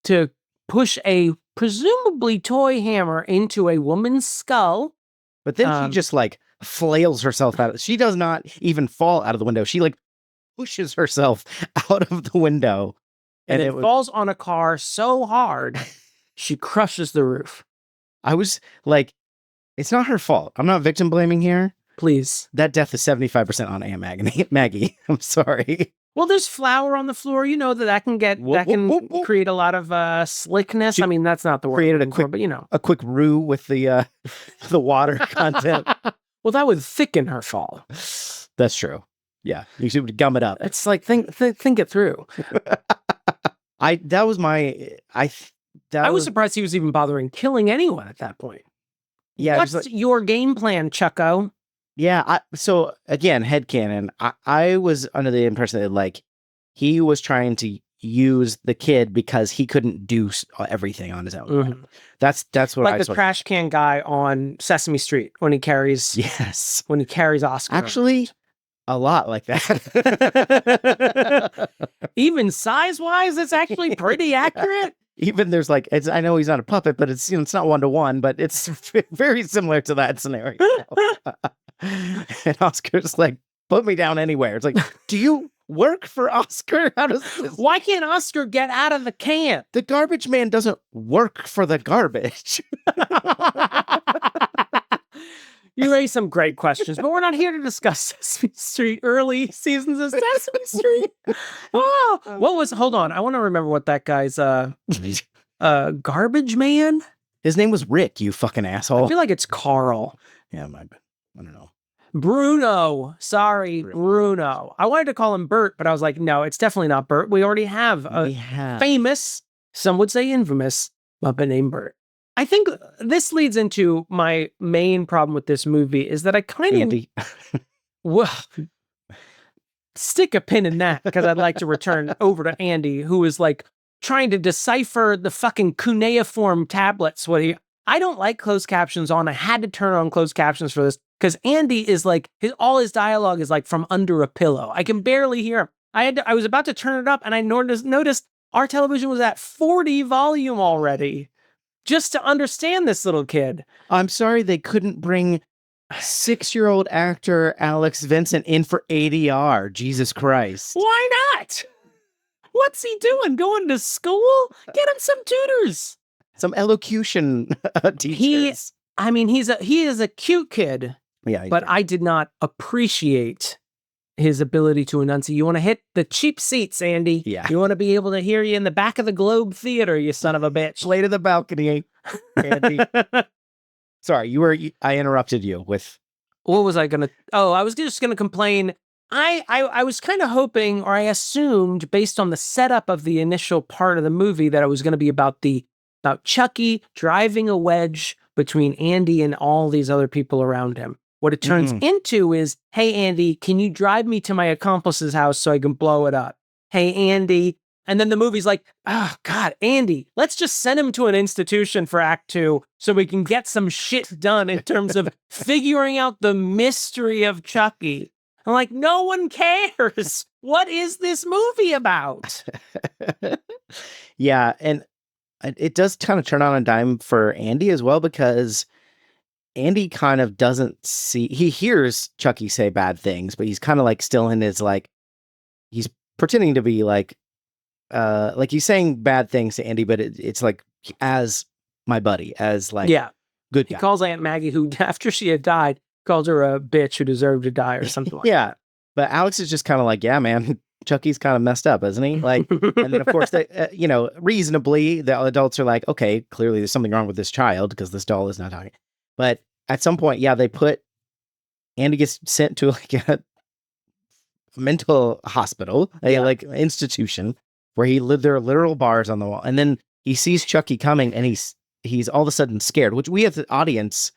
to push a presumably toy hammer into a woman's skull. But then she just like flails herself out. She does not even fall out of the window. She like pushes herself out of the window. And it falls on a car so hard, she crushes the roof. I was like, it's not her fault. I'm not victim blaming here. Please. That death is 75% on Aunt Maggie. I'm sorry. Well, there's flour on the floor. You know that can create a lot of slickness. I mean, that's not the word. Created a quick, but you know, a quick roux with the water content. Well, that would thicken her fall. That's true. Yeah, you should gum it up. It's like think it through. I was surprised he was even bothering killing anyone at that point. Yeah, what's your game plan, Chucko? Yeah, so again, headcanon, I was under the impression that like he was trying to use the kid because he couldn't do everything on his own. Mm-hmm. That's what like the trash can guy on Sesame Street when he carries Oscar. Actually, a lot like that. Even size-wise, it's actually pretty accurate. Even there's like, I know he's not a puppet, but it's it's not 1-to-1, but it's very similar to that scenario. And Oscar's like, put me down anywhere. It's like, do you work for Oscar? How does this... Why can't Oscar get out of the can? The garbage man doesn't work for the garbage. You raised some great questions, but we're not here to discuss Sesame Street, early seasons of Sesame Street. Oh, hold on. I want to remember what that guy's, garbage man? His name was Rick, you fucking asshole. I feel like it's Carl. Yeah, I don't know. Bruno. Sorry, Bruno. I wanted to call him Bert, but I was like, no, it's definitely not Bert. We already have a famous, some would say infamous, Muppet named Bert. I think this leads into my main problem with this movie is that I kind of... Well, stick a pin in that because I'd like to return over to Andy, who is like trying to decipher the fucking cuneiform tablets. I don't like closed captions on. I had to turn on closed captions for this because Andy is like, all his dialogue is like from under a pillow. I can barely hear him. I was about to turn it up and I noticed our television was at 40 volume already just to understand this little kid. I'm sorry they couldn't bring 6-year-old actor Alex Vincent in for ADR. Jesus Christ. Why not? What's he doing? Going to school? Get him some tutors. Some elocution teachers. He is a cute kid. Yeah, but I did not appreciate his ability to enunciate. You want to hit the cheap seats, Andy. Yeah. You want to be able to hear you in the back of the Globe Theater, you son of a bitch. Lay to the balcony, Andy. Sorry, I interrupted you with... What was I going to... Oh, I was just going to complain. I was kind of hoping, or I assumed, based on the setup of the initial part of the movie, that it was going to be about Chucky driving a wedge between Andy and all these other people around him. What it turns into is, hey, Andy, can you drive me to my accomplice's house so I can blow it up? Hey, Andy. And then the movie's like, oh, God, Andy, let's just send him to an institution for Act 2 so we can get some shit done in terms of figuring out the mystery of Chucky. I'm like, no one cares. What is this movie about? Yeah, and it does kind of turn on a dime for Andy as well, because Andy kind of doesn't see... He hears Chucky say bad things, but he's kind of like still in his like... He's pretending to be like he's saying bad things to Andy, but it's like as my buddy, as like good guy. He calls Aunt Maggie, who after she had died, calls her a bitch who deserved to die or something like that. But Alex is just kind of like, yeah, man, Chucky's kind of messed up, isn't he? Like, and then of course, reasonably, the adults are like, okay, clearly there's something wrong with this child because this doll is not talking. But at some point, they put Andy gets sent to like a mental hospital, like institution where there are literal bars on the wall, and then he sees Chucky coming, and he's all of a sudden scared. Which we as the audience,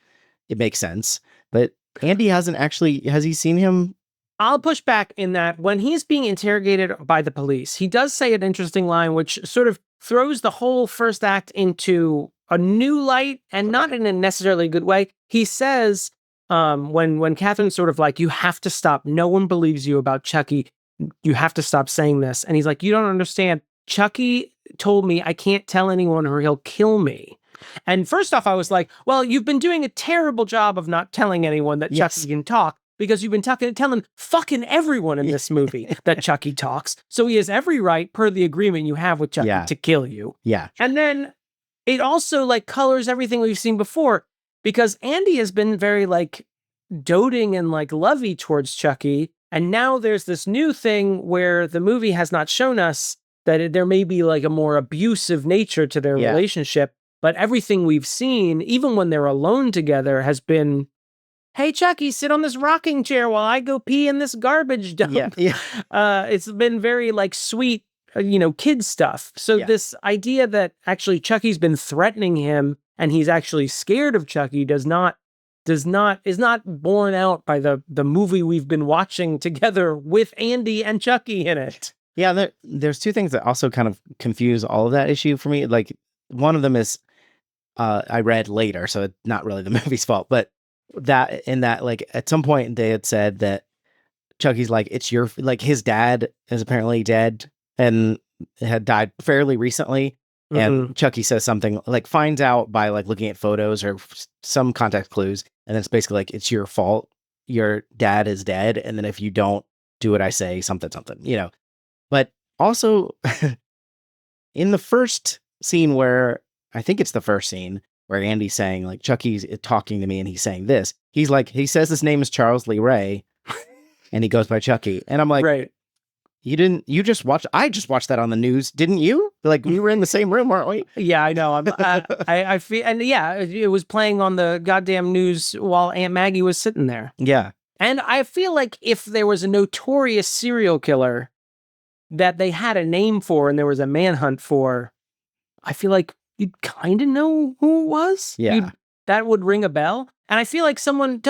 it makes sense, but Andy hasn't actually. Has he seen him? I'll push back in that when he's being interrogated by the police, he does say an interesting line, which sort of throws the whole first act into a new light, and not in a necessarily good way. He says, when Catherine's sort of like, you have to stop. No one believes you about Chucky. You have to stop saying this. And he's like, you don't understand. Chucky told me I can't tell anyone or he'll kill me. And first off, I was like, well, you've been doing a terrible job of not telling anyone that Chucky can talk, because you've been telling fucking everyone in this movie that Chucky talks. So he has every right, per the agreement you have with Chucky, to kill you. Yeah. And then it also like colors everything we've seen before, because Andy has been very like doting and like lovey towards Chucky. And now there's this new thing where the movie has not shown us that there may be like a more abusive nature to their relationship. But everything we've seen, even when they're alone together, has been, hey, Chucky, sit on this rocking chair while I go pee in this garbage dump. It's been very like sweet, kid stuff. So this idea that actually Chucky's been threatening him and he's actually scared of Chucky is not borne out by the movie we've been watching together with Andy and Chucky in it. Yeah, there's two things that also kind of confuse all of that issue for me. Like, one of them is I read later, so it's not really the movie's fault, but that like at some point they had said that Chucky's like, it's your, like his dad is apparently dead and had died fairly recently. And Chucky says something like, finds out by like looking at photos or some context clues. And then it's basically like, it's your fault. Your dad is dead. And then if you don't do what I say, something, but also in the first scene where I think it's the first scene where Andy's saying like, Chucky's talking to me and he's saying this, he's like, he says his name is Charles Lee Ray and he goes by Chucky. And I'm like, right. I just watched that on the news. Didn't you? Like, we were in the same room, weren't we? Yeah, I know. I feel, and it was playing on the goddamn news while Aunt Maggie was sitting there. Yeah. And I feel like if there was a notorious serial killer that they had a name for and there was a manhunt for, I feel like you'd kind of know who it was. Yeah. That would ring a bell. And I feel like someone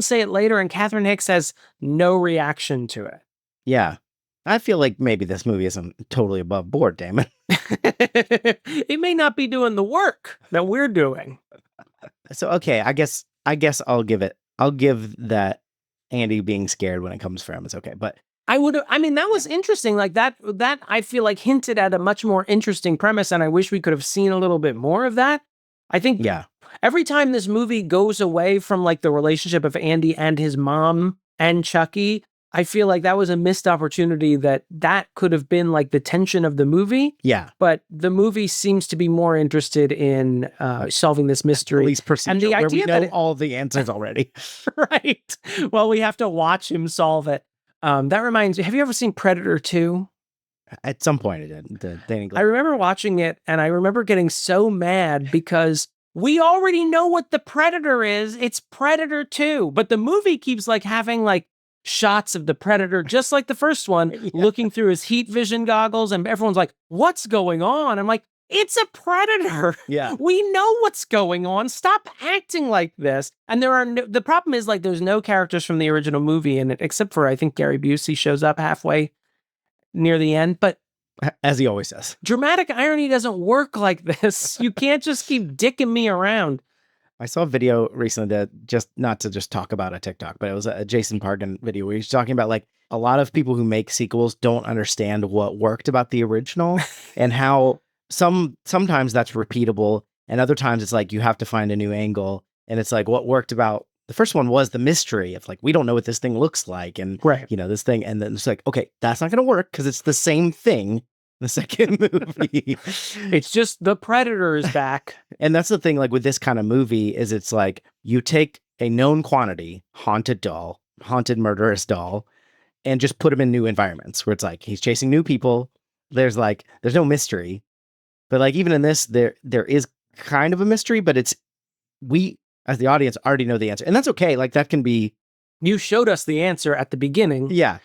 say it later and Catherine Hicks has no reaction to it. Yeah. I feel like maybe this movie isn't totally above board, Damon. It may not be doing the work that we're doing. So okay, I guess I'll give that Andy being scared when it comes from him is okay. But I mean, that was interesting. Like that I feel like hinted at a much more interesting premise, and I wish we could have seen a little bit more of that. I think every time this movie goes away from like the relationship of Andy and his mom and Chucky, I feel like that was a missed opportunity that could have been like the tension of the movie. Yeah. But the movie seems to be more interested in solving this mystery. Police procedure, and the where idea we know that all the answers already. Right. Well, we have to watch him solve it. That reminds me, have you ever seen Predator 2? At some point it did. I remember watching it, and I remember getting so mad because we already know what the Predator is. It's Predator 2. But the movie keeps like having like shots of the Predator, just like the first one, looking through his heat vision goggles, and everyone's like, what's going on? I'm like, it's a Predator. Yeah. We know what's going on. Stop acting like this. And the problem is like there's no characters from the original movie in it, except for I think Gary Busey shows up halfway near the end. But as he always says, dramatic irony doesn't work like this. You can't just keep dicking me around. I saw a video recently that not to talk about a TikTok, but it was a Jason Pargan video where he's talking about like a lot of people who make sequels don't understand what worked about the original and how sometimes that's repeatable, and other times it's like you have to find a new angle. And it's like what worked about the first one was the mystery of like we don't know what this thing looks like, and this thing, and then it's like, okay, that's not going to work because it's the same thing. The second movie, it's just the Predator is back. And that's the thing, like with this kind of movie, is it's like you take a known quantity, haunted murderous doll, and just put him in new environments where it's like he's chasing new people. There's no mystery. But like even in this, there is kind of a mystery, but we as the audience already know the answer. And that's okay. Like that can be. You showed us the answer at the beginning. Yeah.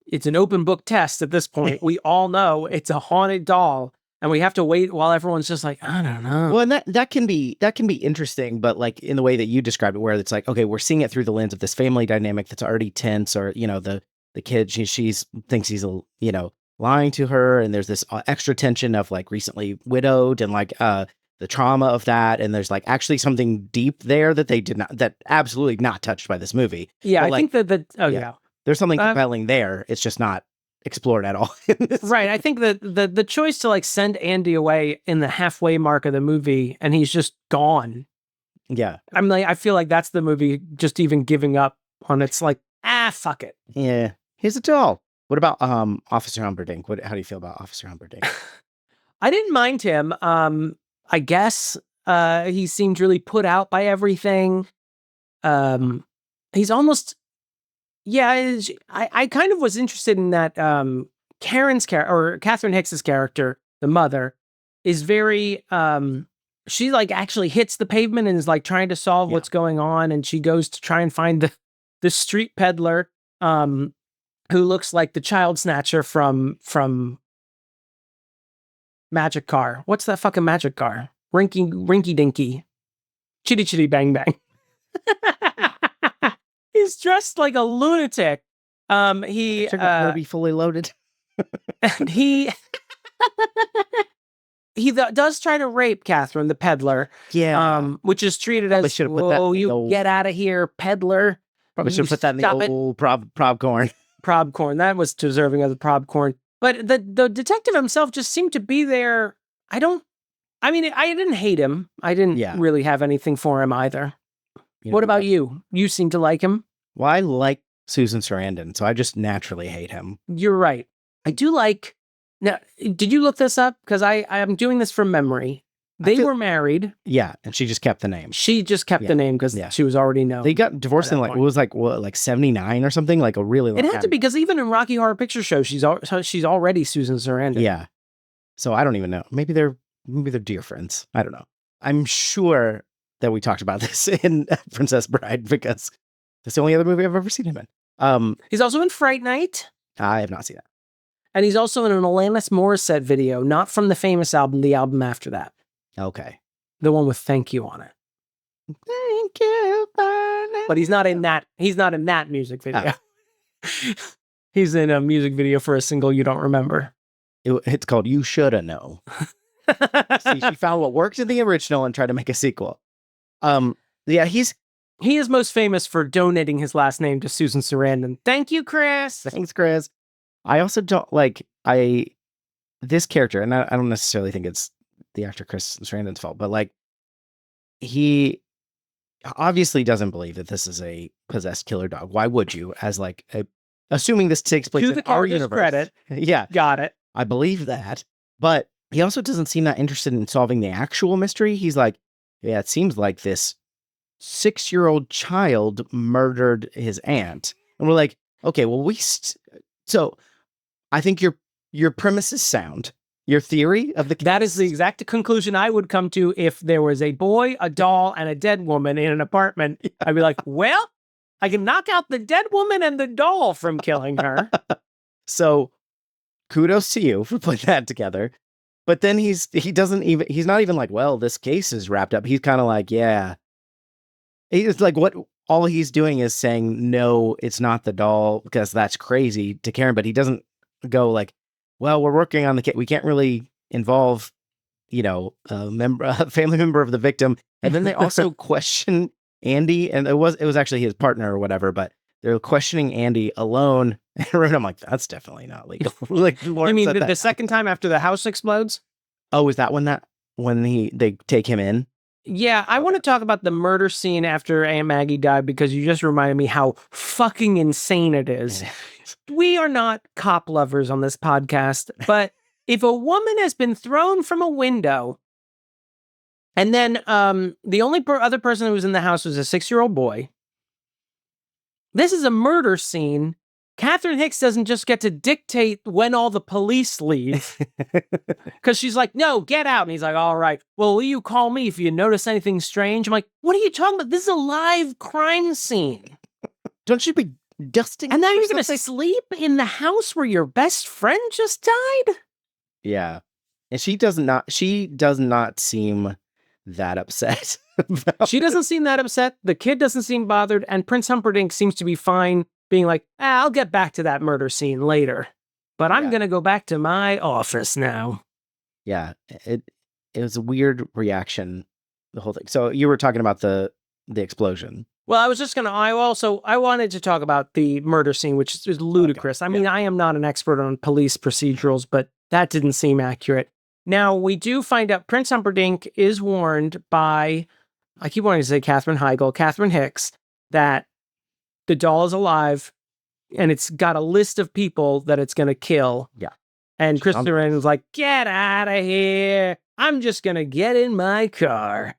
It's an open book test at this point. We all know it's a haunted doll, and we have to wait while everyone's just like, I don't know. Well, and that can be interesting, but like in the way that you described it, where it's like, okay, we're seeing it through the lens of this family dynamic that's already tense, or the kid she thinks he's lying to her, and there's this extra tension of like recently widowed and like the trauma of that, and there's like actually something deep there that absolutely not touched by this movie. Yeah, but, I think that there's something compelling there. It's just not explored at all. Right. I think that the choice to like send Andy away in the halfway mark of the movie and he's just gone. Yeah. I'm like, I feel like that's the movie just even giving up on its like, fuck it. Yeah. Here's a doll. What about Officer Humperdinck? How do you feel about Officer Humperdinck? I didn't mind him. I guess he seemed really put out by everything. He's almost, I kind of was interested in that Karen's character, or Catherine Hicks's character, the mother, is very, she like actually hits the pavement and is like trying to solve what's going on, and she goes to try and find the street peddler who looks like the child snatcher from Magic Car. What's that fucking Magic Car? Rinky Dinky. Chitty Chitty Bang Bang. He's dressed like a lunatic. He Herbie Fully Loaded. And he does try to rape Catherine, the peddler. Yeah. Which is treated as, "Whoa, you get out of here, peddler." Probably should have put that in the old probcorn. Probcorn. That was deserving of the probcorn. But the detective himself just seemed to be there. I didn't hate him. I didn't really have anything for him either. What about you? You seem to like him. Well, I like Susan Sarandon, so I just naturally hate him. You're right. I do like... Now, did you look this up? Because I am doing this from memory. They were married. Yeah, and she just kept the name. She just kept the name because she was already known. They got divorced in like 79 or something, like a really long time. It had to be, because even in Rocky Horror Picture Show, she's already Susan Sarandon. Yeah. So I don't even know. Maybe they're dear friends. I don't know. I'm sure that we talked about this in Princess Bride, because that's the only other movie I've ever seen him in. He's also in Fright Night. I have not seen that. And he's also in an Alanis Morissette video, not from the famous album, the album after that. Okay. The one with "Thank You" on it. Thank you. But he's not in that. He's not in that music video. Oh. He's in a music video for a single you don't remember. It's called You Shoulda Know. See, she found what worked in the original and tried to make a sequel. Yeah, he is most famous for donating his last name to Susan Sarandon. Thank you, Chris. Thanks, Chris. I also don't this character, and I don't necessarily think it's the actor Chris Sarandon's fault, but like he obviously doesn't believe that this is a possessed killer dog. Why would you? As like assuming this takes place to the in our character's universe. credit. Yeah, Got it. I believe that, but he also doesn't seem that interested in solving the actual mystery. He's like, yeah, it seems like this 6-year-old child murdered his aunt, and we're like, okay, well, so I think your premise is sound. Your theory of the case. That is the exact conclusion I would come to if there was a boy, a doll, and a dead woman in an apartment. I'd be like, well, I can knock out the dead woman and the doll from killing her. So kudos to you for putting that together. But then he's not even like, well, this case is wrapped up. He's kind of like, yeah. It's like all he's doing is saying, no, it's not the doll, because that's crazy to Karen, but he doesn't go like, well, we're working on the case. We can't really involve, a family member of the victim. And then they also question Andy, and it was actually his partner or whatever, but they're questioning Andy alone. And I'm like, that's definitely not legal. Like, you mean the second time after the house explodes? Oh, is that when they take him in? Yeah, I want to talk about the murder scene after Aunt Maggie died, because you just reminded me how fucking insane it is. We are not cop lovers on this podcast, but if a woman has been thrown from a window, and then the only other person who was in the house was a 6-year-old boy, this is a murder scene. Catherine Hicks doesn't just get to dictate when all the police leave, because she's like, no, get out. And he's like, all right, well, will you call me if you notice anything strange? I'm like, what are you talking about? This is a live crime scene. Don't you be dusting? And now you're going to sleep in the house where your best friend just died? Yeah. And she does not seem that upset. She doesn't seem that upset. The kid doesn't seem bothered. And Prince Humperdinck seems to be fine, being like, I'll get back to that murder scene later, but I'm going to go back to my office now. Yeah. It was a weird reaction, the whole thing. So you were talking about the explosion. Well, I was just going to, I wanted to talk about the murder scene, which is ludicrous. Okay. I mean, I am not an expert on police procedurals, but that didn't seem accurate. Now, we do find out Prince Humperdinck is warned by, I keep wanting to say Catherine Hicks, that the doll is alive, and it's got a list of people that it's going to kill. Yeah. And Christopher is like, get out of here. I'm just going to get in my car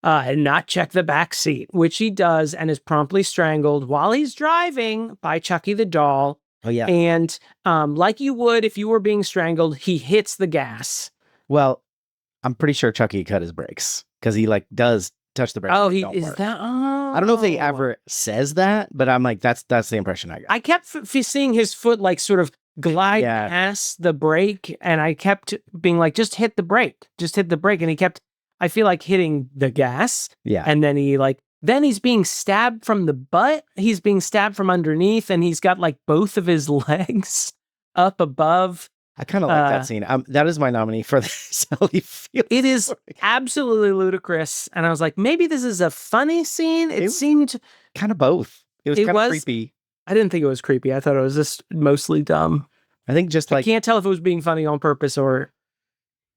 and not check the back seat, which he does, and is promptly strangled while he's driving by Chucky the doll. Oh, yeah. And like you would if you were being strangled, he hits the gas. Well, I'm pretty sure Chucky cut his brakes, because he does touch the brakes. Oh, that? Oh. I don't know if he ever says that, but I'm like, that's the impression I got. I kept seeing his foot sort of glide past the brake, and I kept being like, just hit the brake. And he kept, I feel like, hitting the gas. Yeah. And then then he's being stabbed from the butt. He's being stabbed from underneath, and he's got both of his legs up above. I kind of like that scene. That is my nominee for the Sally Field. It is absolutely ludicrous. And I was like, maybe this is a funny scene. It seemed kind of both. It was kind of creepy. I didn't think it was creepy. I thought it was just mostly dumb. I think I can't tell if it was being funny on purpose or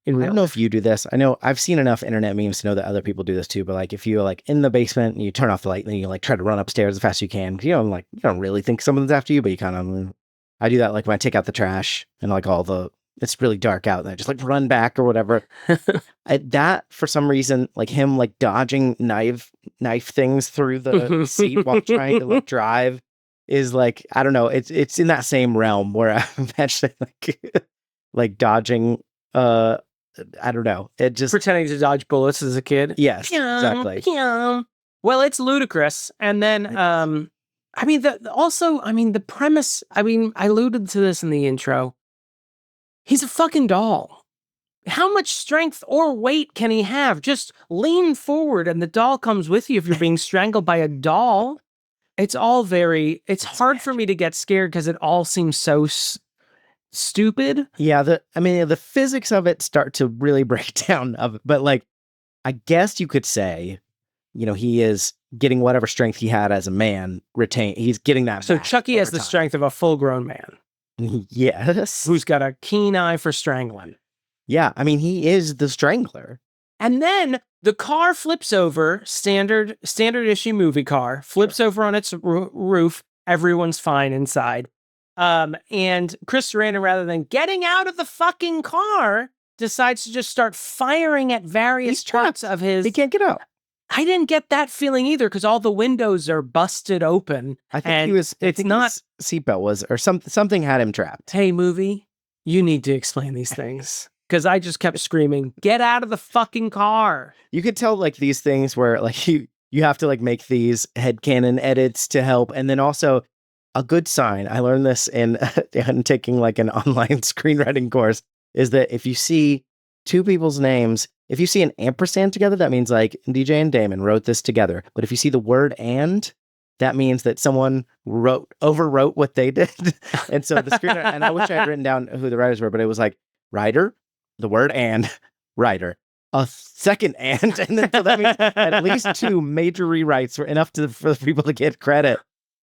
in real. I don't know if you do this. I know I've seen enough internet memes to know that other people do this too. But if you're in the basement and you turn off the light and you try to run upstairs as fast as you can, you don't really think someone's after you, but you kind of. I do that when I take out the trash and it's really dark out, and I just run back or whatever. That for some reason, him dodging knife things through the seat while trying to drive is I don't know. It's in that same realm where I'm actually dodging. I don't know. It just pretending to dodge bullets as a kid. Yes, exactly. Well, it's ludicrous, and then the premise, I alluded to this in the intro. He's a fucking doll. How much strength or weight can he have? Just lean forward and the doll comes with you if you're being strangled by a doll. It's all it's hard for me to get scared because it all seems so stupid. Yeah, the physics of it start to really break down of it, but like I guess you could say, he is getting whatever strength he had as a man retained. He's getting that. So back Chucky has over the time. strength of a full-grown man Yes. who's got a keen eye for strangling. Yeah, I mean, he is the strangler. And then the car flips over, standard issue movie car, flips over on its roof. Everyone's fine inside. And Chris Sarandon, rather than getting out of the fucking car, decides to just start firing at various parts of his... He can't get out. I didn't get that feeling either, because all the windows are busted open. I think his seatbelt was, or something had him trapped. Hey, movie, you need to explain these things. Because I just kept screaming, get out of the fucking car. You could tell like these things where like you have to like make these headcanon edits to help. And then also a good sign, I learned this in taking like an online screenwriting course, is that if you see two people's names, if you see an ampersand together, that means like DJ and Damon wrote this together. But if you see the word and, that means that someone overwrote what they did. And so the screenwriter, and I wish I had written down who the writers were, but it was like writer, the word and, writer, a second and then so that means at least two major rewrites were enough for people to get credit.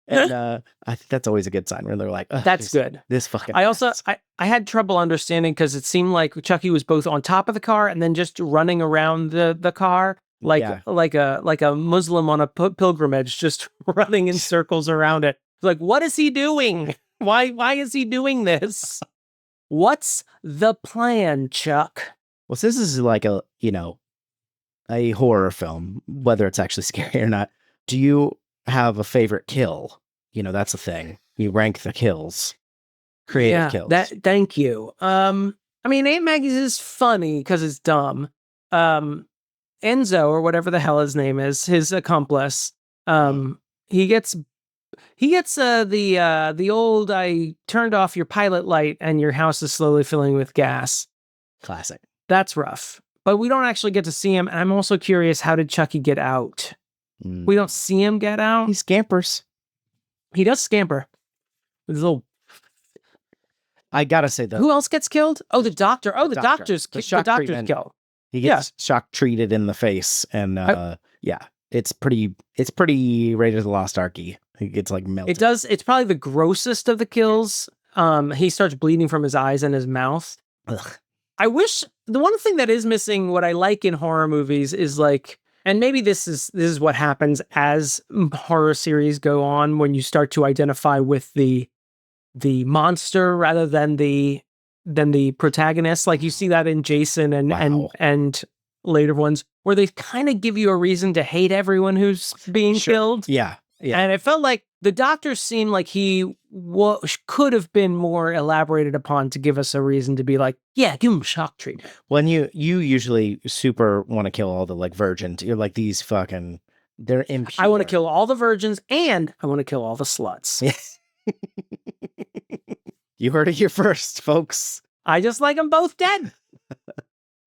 And I think that's always a good sign when they're like, that's good. This fucking. I also I had trouble understanding because it seemed like Chucky was both on top of the car and then just running around the car like a Muslim on a pilgrimage, just running in circles around it. Like, what is he doing? Why is he doing this? What's the plan, Chuck? Well, so this is like a horror film, whether it's actually scary or not. Do you have a favorite kill? That's the thing. You rank the kills. Creative kills. Thank you. I mean, Aunt Maggie's is funny because it's dumb. Enzo, or whatever the hell his name is, his accomplice, he gets the old I turned off your pilot light and your house is slowly filling with gas. Classic. That's rough. But we don't actually get to see him. And I'm also curious, how did Chucky get out? We don't see him get out. He scampers. He does scamper. With his little... I gotta say though. Who else gets killed? Oh, the doctor. Oh, the doctor's treatment. killed. He gets shock treated in the face, and it's pretty Raiders of the Lost Arky. He gets like melted. It does. It's probably the grossest of the kills. He starts bleeding from his eyes and his mouth. Ugh. I wish the one thing that is missing, what I like in horror movies, is like, and maybe this is what happens as horror series go on, when you start to identify with the monster rather than the protagonist. Like you see that in Jason and later ones, where they kind of give you a reason to hate everyone who's being killed. Yeah. And it felt like the doctor seemed like he could have been more elaborated upon to give us a reason to be like, yeah, give him shock treatment. When you usually super want to kill all the like virgins, you're like, these fucking, they're impure. I want to kill all the virgins and I want to kill all the sluts. You heard it here first, folks. I just like them both dead.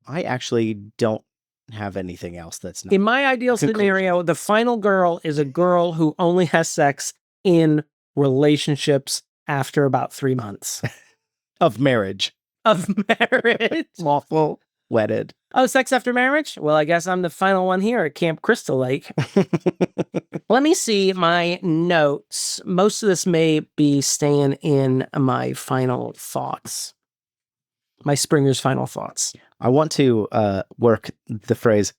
I actually don't have anything else that's not. In my ideal scenario, the final girl is a girl who only has sex in relationships after about 3 months. Of marriage. Lawful, wedded. Oh, sex after marriage? Well, I guess I'm the final one here at Camp Crystal Lake. Let me see my notes. Most of this may be staying in my final thoughts. My Springer's final thoughts. I want to work the phrase,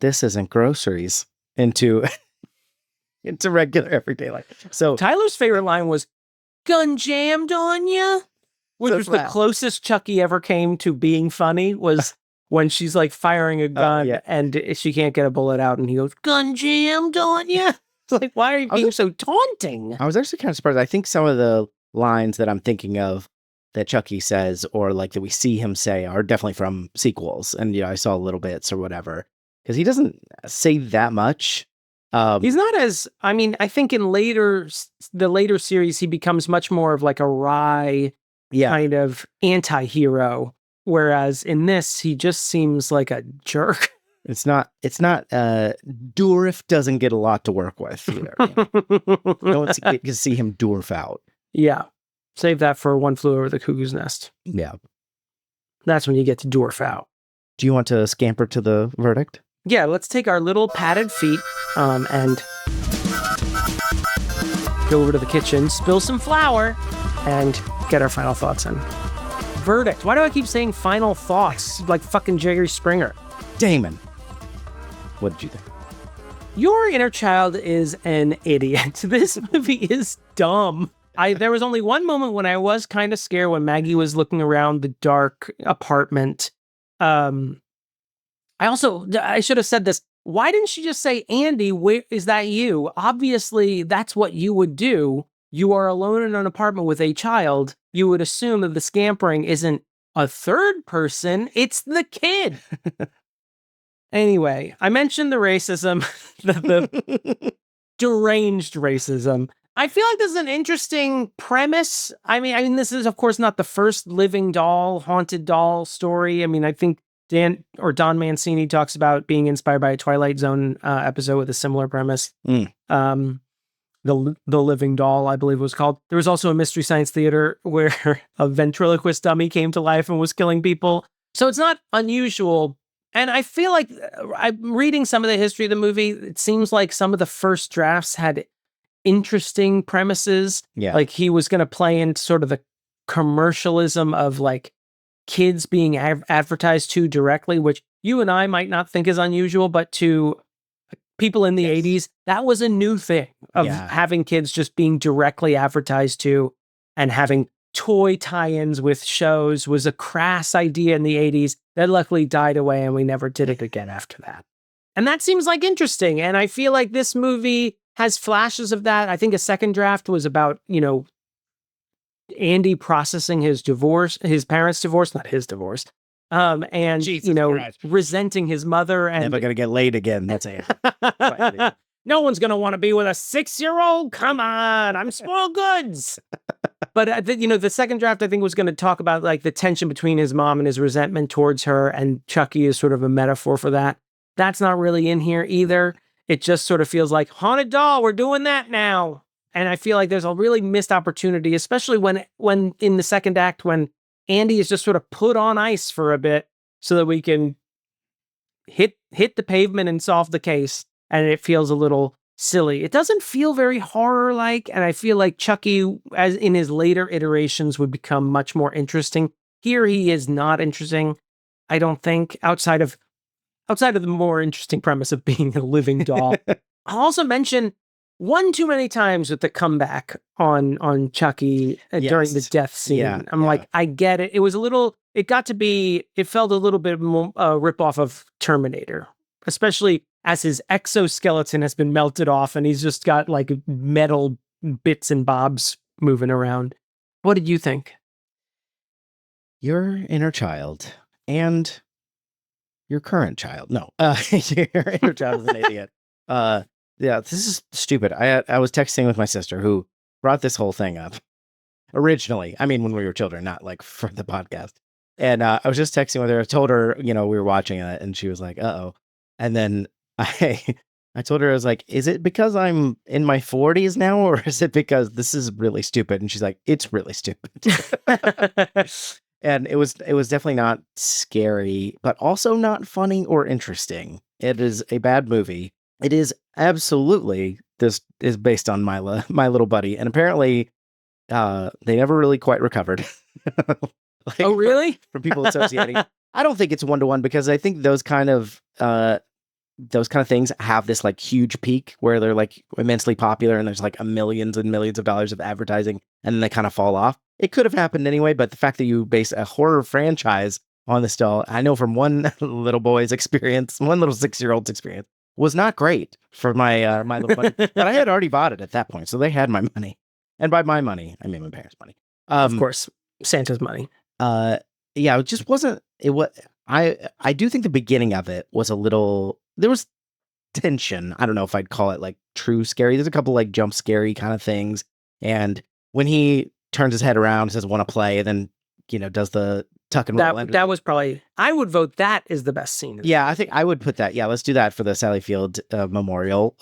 this isn't groceries, into regular everyday life. So Tyler's favorite line was, gun jammed on ya? Which was the closest Chucky ever came to being funny, was when she's like firing a gun and she can't get a bullet out and he goes, gun jammed on ya? It's like, why are you being so taunting? I was actually kind of surprised. I think some of the lines that I'm thinking of that Chucky says, or like that we see him say, are definitely from sequels. And I saw little bits or whatever, because he doesn't say that much. He's not as, I mean, I think in the later series, he becomes much more of like a wry kind of anti-hero. Whereas in this, he just seems like a jerk. It's not, Dourif doesn't get a lot to work with either. You don't get to see him Dourif out. Yeah. Save that for One Flew Over the Cuckoo's Nest. Yeah. That's when you get to dwarf out. Do you want to scamper to the verdict? Yeah, let's take our little padded feet and go over to the kitchen, spill some flour, and get our final thoughts in. Verdict. Why do I keep saying final thoughts like fucking Jerry Springer? Damon, what did you think? Your inner child is an idiot. This movie is dumb. There was only one moment when I was kind of scared when Maggie was looking around the dark apartment. I should have said this. Why didn't she just say, Andy, where is that you? Obviously, that's what you would do. You are alone in an apartment with a child. You would assume that the scampering isn't a third person. It's the kid. Anyway, I mentioned the racism, the deranged racism. I feel like this is an interesting premise. I mean, this is, of course, not the first living doll, haunted doll story. I mean, I think Don Mancini talks about being inspired by a Twilight Zone episode with a similar premise. The Living Doll, I believe it was called. There was also a Mystery Science Theater where a ventriloquist dummy came to life and was killing people. So it's not unusual. And I feel like I'm reading some of the history of the movie. It seems like some of the first drafts had interesting premises. Yeah. Like he was going to play into sort of the commercialism of like kids being advertised to directly, which you and I might not think is unusual, but to people in the 80s, that was a new thing of having kids just being directly advertised to, and having toy tie-ins with shows was a crass idea in the 80s that luckily died away, and we never did it again after that. And that seems like interesting. And I feel like this movie has flashes of that. I think a second draft was about, Andy processing his divorce, his parents' divorce, not his divorce. And, Jesus Christ. resenting his mother. And Never gonna get laid again. That's it. No one's going to want to be with a 6-year-old. Come on. I'm spoiled goods. But, the second draft, I think, was going to talk about like the tension between his mom and his resentment towards her. And Chucky is sort of a metaphor for that. That's not really in here either. It just sort of feels like haunted doll. We're doing that now. And I feel like there's a really missed opportunity, especially when in the second act, when Andy is just sort of put on ice for a bit so that we can hit the pavement and solve the case. And it feels a little silly. It doesn't feel very horror-like. And I feel like Chucky, as in his later iterations, would become much more interesting. Here he is not interesting, I don't think, outside of the more interesting premise of being a living doll. I'll also mention one too many times with the comeback on Chucky during the death scene. Yeah, I'm like, I get it. It felt a little bit more rip-off of Terminator, especially as his exoskeleton has been melted off and he's just got like metal bits and bobs moving around. What did you think? Your inner child and your current child. No, your inner child is an idiot. Yeah, this is stupid. I was texting with my sister who brought this whole thing up originally. I mean, when we were children, not like for the podcast. And I was just texting with her. I told her, we were watching it, and she was like, "Uh-oh." And then I told her, I was like, "Is it because I'm in my 40s now, or is it because this is really stupid?" And she's like, "It's really stupid." And it was definitely not scary, but also not funny or interesting. It is a bad movie. It is absolutely, this is based on my little buddy. And apparently they never really quite recovered. Oh, really? From people associating. I don't think it's 1-to-1 because I think those kind of things have this like huge peak where they're like immensely popular and there's like millions and millions of dollars of advertising and then they kind of fall off. It could have happened anyway, but the fact that you base a horror franchise on this doll, I know from one little boy's experience, one little 6-year-old's experience, was not great for my my little buddy. But I had already bought it at that point, so they had my money. And by my money, I mean my parents' money. Of course, Santa's money. Yeah, it just wasn't. It was. I do think the beginning of it was a little. There was tension. I don't know if I'd call it like true scary. There's a couple like jump scary kind of things. And when he turns his head around, says "Want to play," and then does the tuck and roll. That was probably. I would vote that is the best scene. Yeah, I think I would put that. Yeah, let's do that for the Sally Field Memorial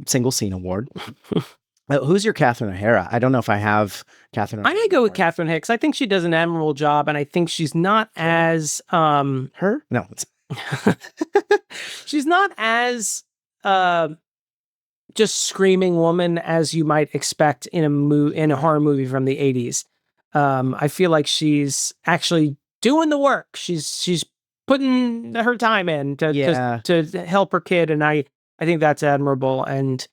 Single Scene Award. Who's your Catherine O'Hara? I don't know if I have Catherine O'Hara. I'm going to go with Catherine Hicks. I think she does an admirable job, and I think she's not as... Her? No. she's not as just screaming woman as you might expect in a horror movie from the 80s. I feel like she's actually doing the work. She's putting her time in to help her kid, and I think that's admirable. And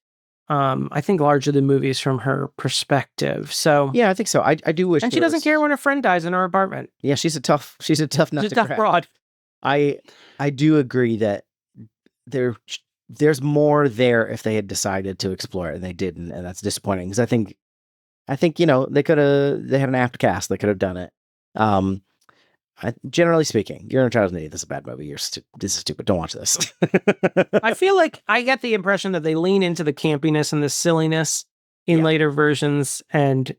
I think largely the movie is from her perspective. So yeah, I think so. I do wish. And she doesn't care when her friend dies in her apartment. Yeah, she's a tough nut She's a to tough crack. broad. I do agree that there's more there if they had decided to explore it and they didn't, and that's disappointing because I think they had an apt cast. They could have done it. Generally speaking, You're in a Child's Need. This is a bad movie. This is stupid. Don't watch this. I feel like I get the impression that they lean into the campiness and the silliness in later versions, and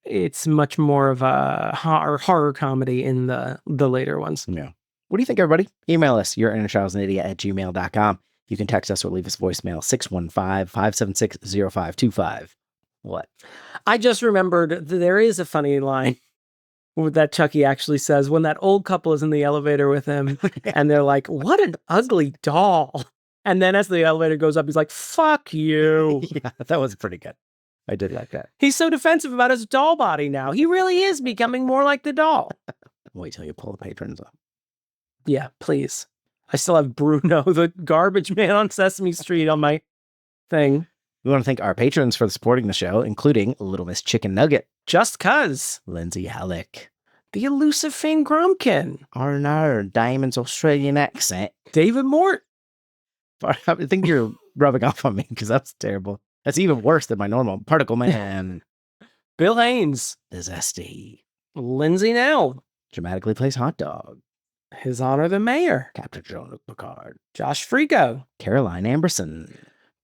it's much more of a horror comedy in the later ones. Yeah. What do you think, everybody? Email us, yourinnerchildsidiot@gmail.com. You can text us or leave us voicemail, 615-576-0525. What? I just remembered there is a funny line that Chucky actually says when that old couple is in the elevator with him and they're like, what an ugly doll. And then as the elevator goes up, he's like, fuck you. Yeah, that was pretty good. I did like that. He's so defensive about his doll body now. He really is becoming more like the doll. Wait till you pull the patrons up. Yeah, please. I still have Bruno, the garbage man on Sesame Street on my thing. We want to thank our patrons for supporting the show, including Little Miss Chicken Nugget, Just Cuz, Lindsay, Halik, the elusive Fane Gromkin, Arnar, Damon's Australian accent, David Mort. I think you're rubbing off on me because that's terrible. That's even worse than my normal. Particle Man, Bill Haynes, the Zesty, Lindsay Nell, dramatically plays hot dog, Hizoner the Mayor, Captain Jean-Luc Picard, Josh Frigo, Caroline Amberson,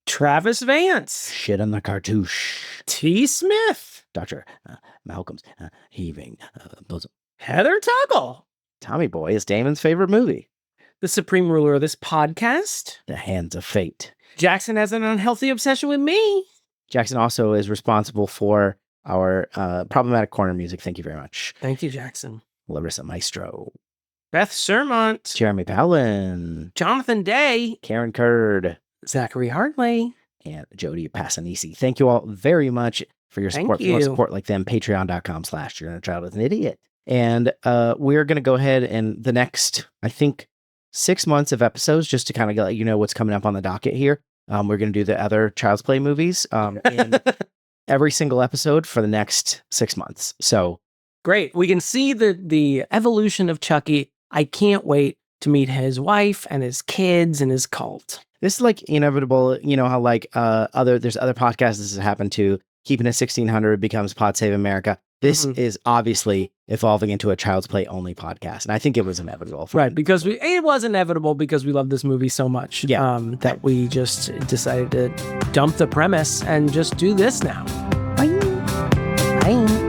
Travis Vance, Shit on the Cartouche, T. Smith, Dr. Malcolm's Heaving, Bosom, Heather Tuggle, Tommy Boy is Damon's favorite movie, the supreme ruler of this podcast, The Hands of Fate. Jackson has an unhealthy obsession with me. Jackson also is responsible for our problematic corner music. Thank you very much. Thank you, Jackson. Larissa Maestro, Beth Surmont, Jeremy Powlen, Jonathon Day, Karen Curd, Zachary Hartley, and Jody Passanisi. Thank you all very much for your support. If you want to support like them, patreon.com/You're in a Child with an Idiot. And we're going to go ahead and the next, I think, 6 months of episodes, just to kind of let you know what's coming up on the docket here. We're going to do the other Child's Play movies in every single episode for the next 6 months. So great. We can see the evolution of Chucky. I can't wait to meet his wife and his kids and his cult. this is like inevitable. You know how like there's other podcasts this has happened to. Keeping It 1600 becomes Pod Save America. This is obviously evolving into a Child's Play only podcast, and I think it was inevitable. Right, because it was inevitable because we love this movie so much. Yeah. That we just decided to dump the premise and just do this now. Bye. Bye.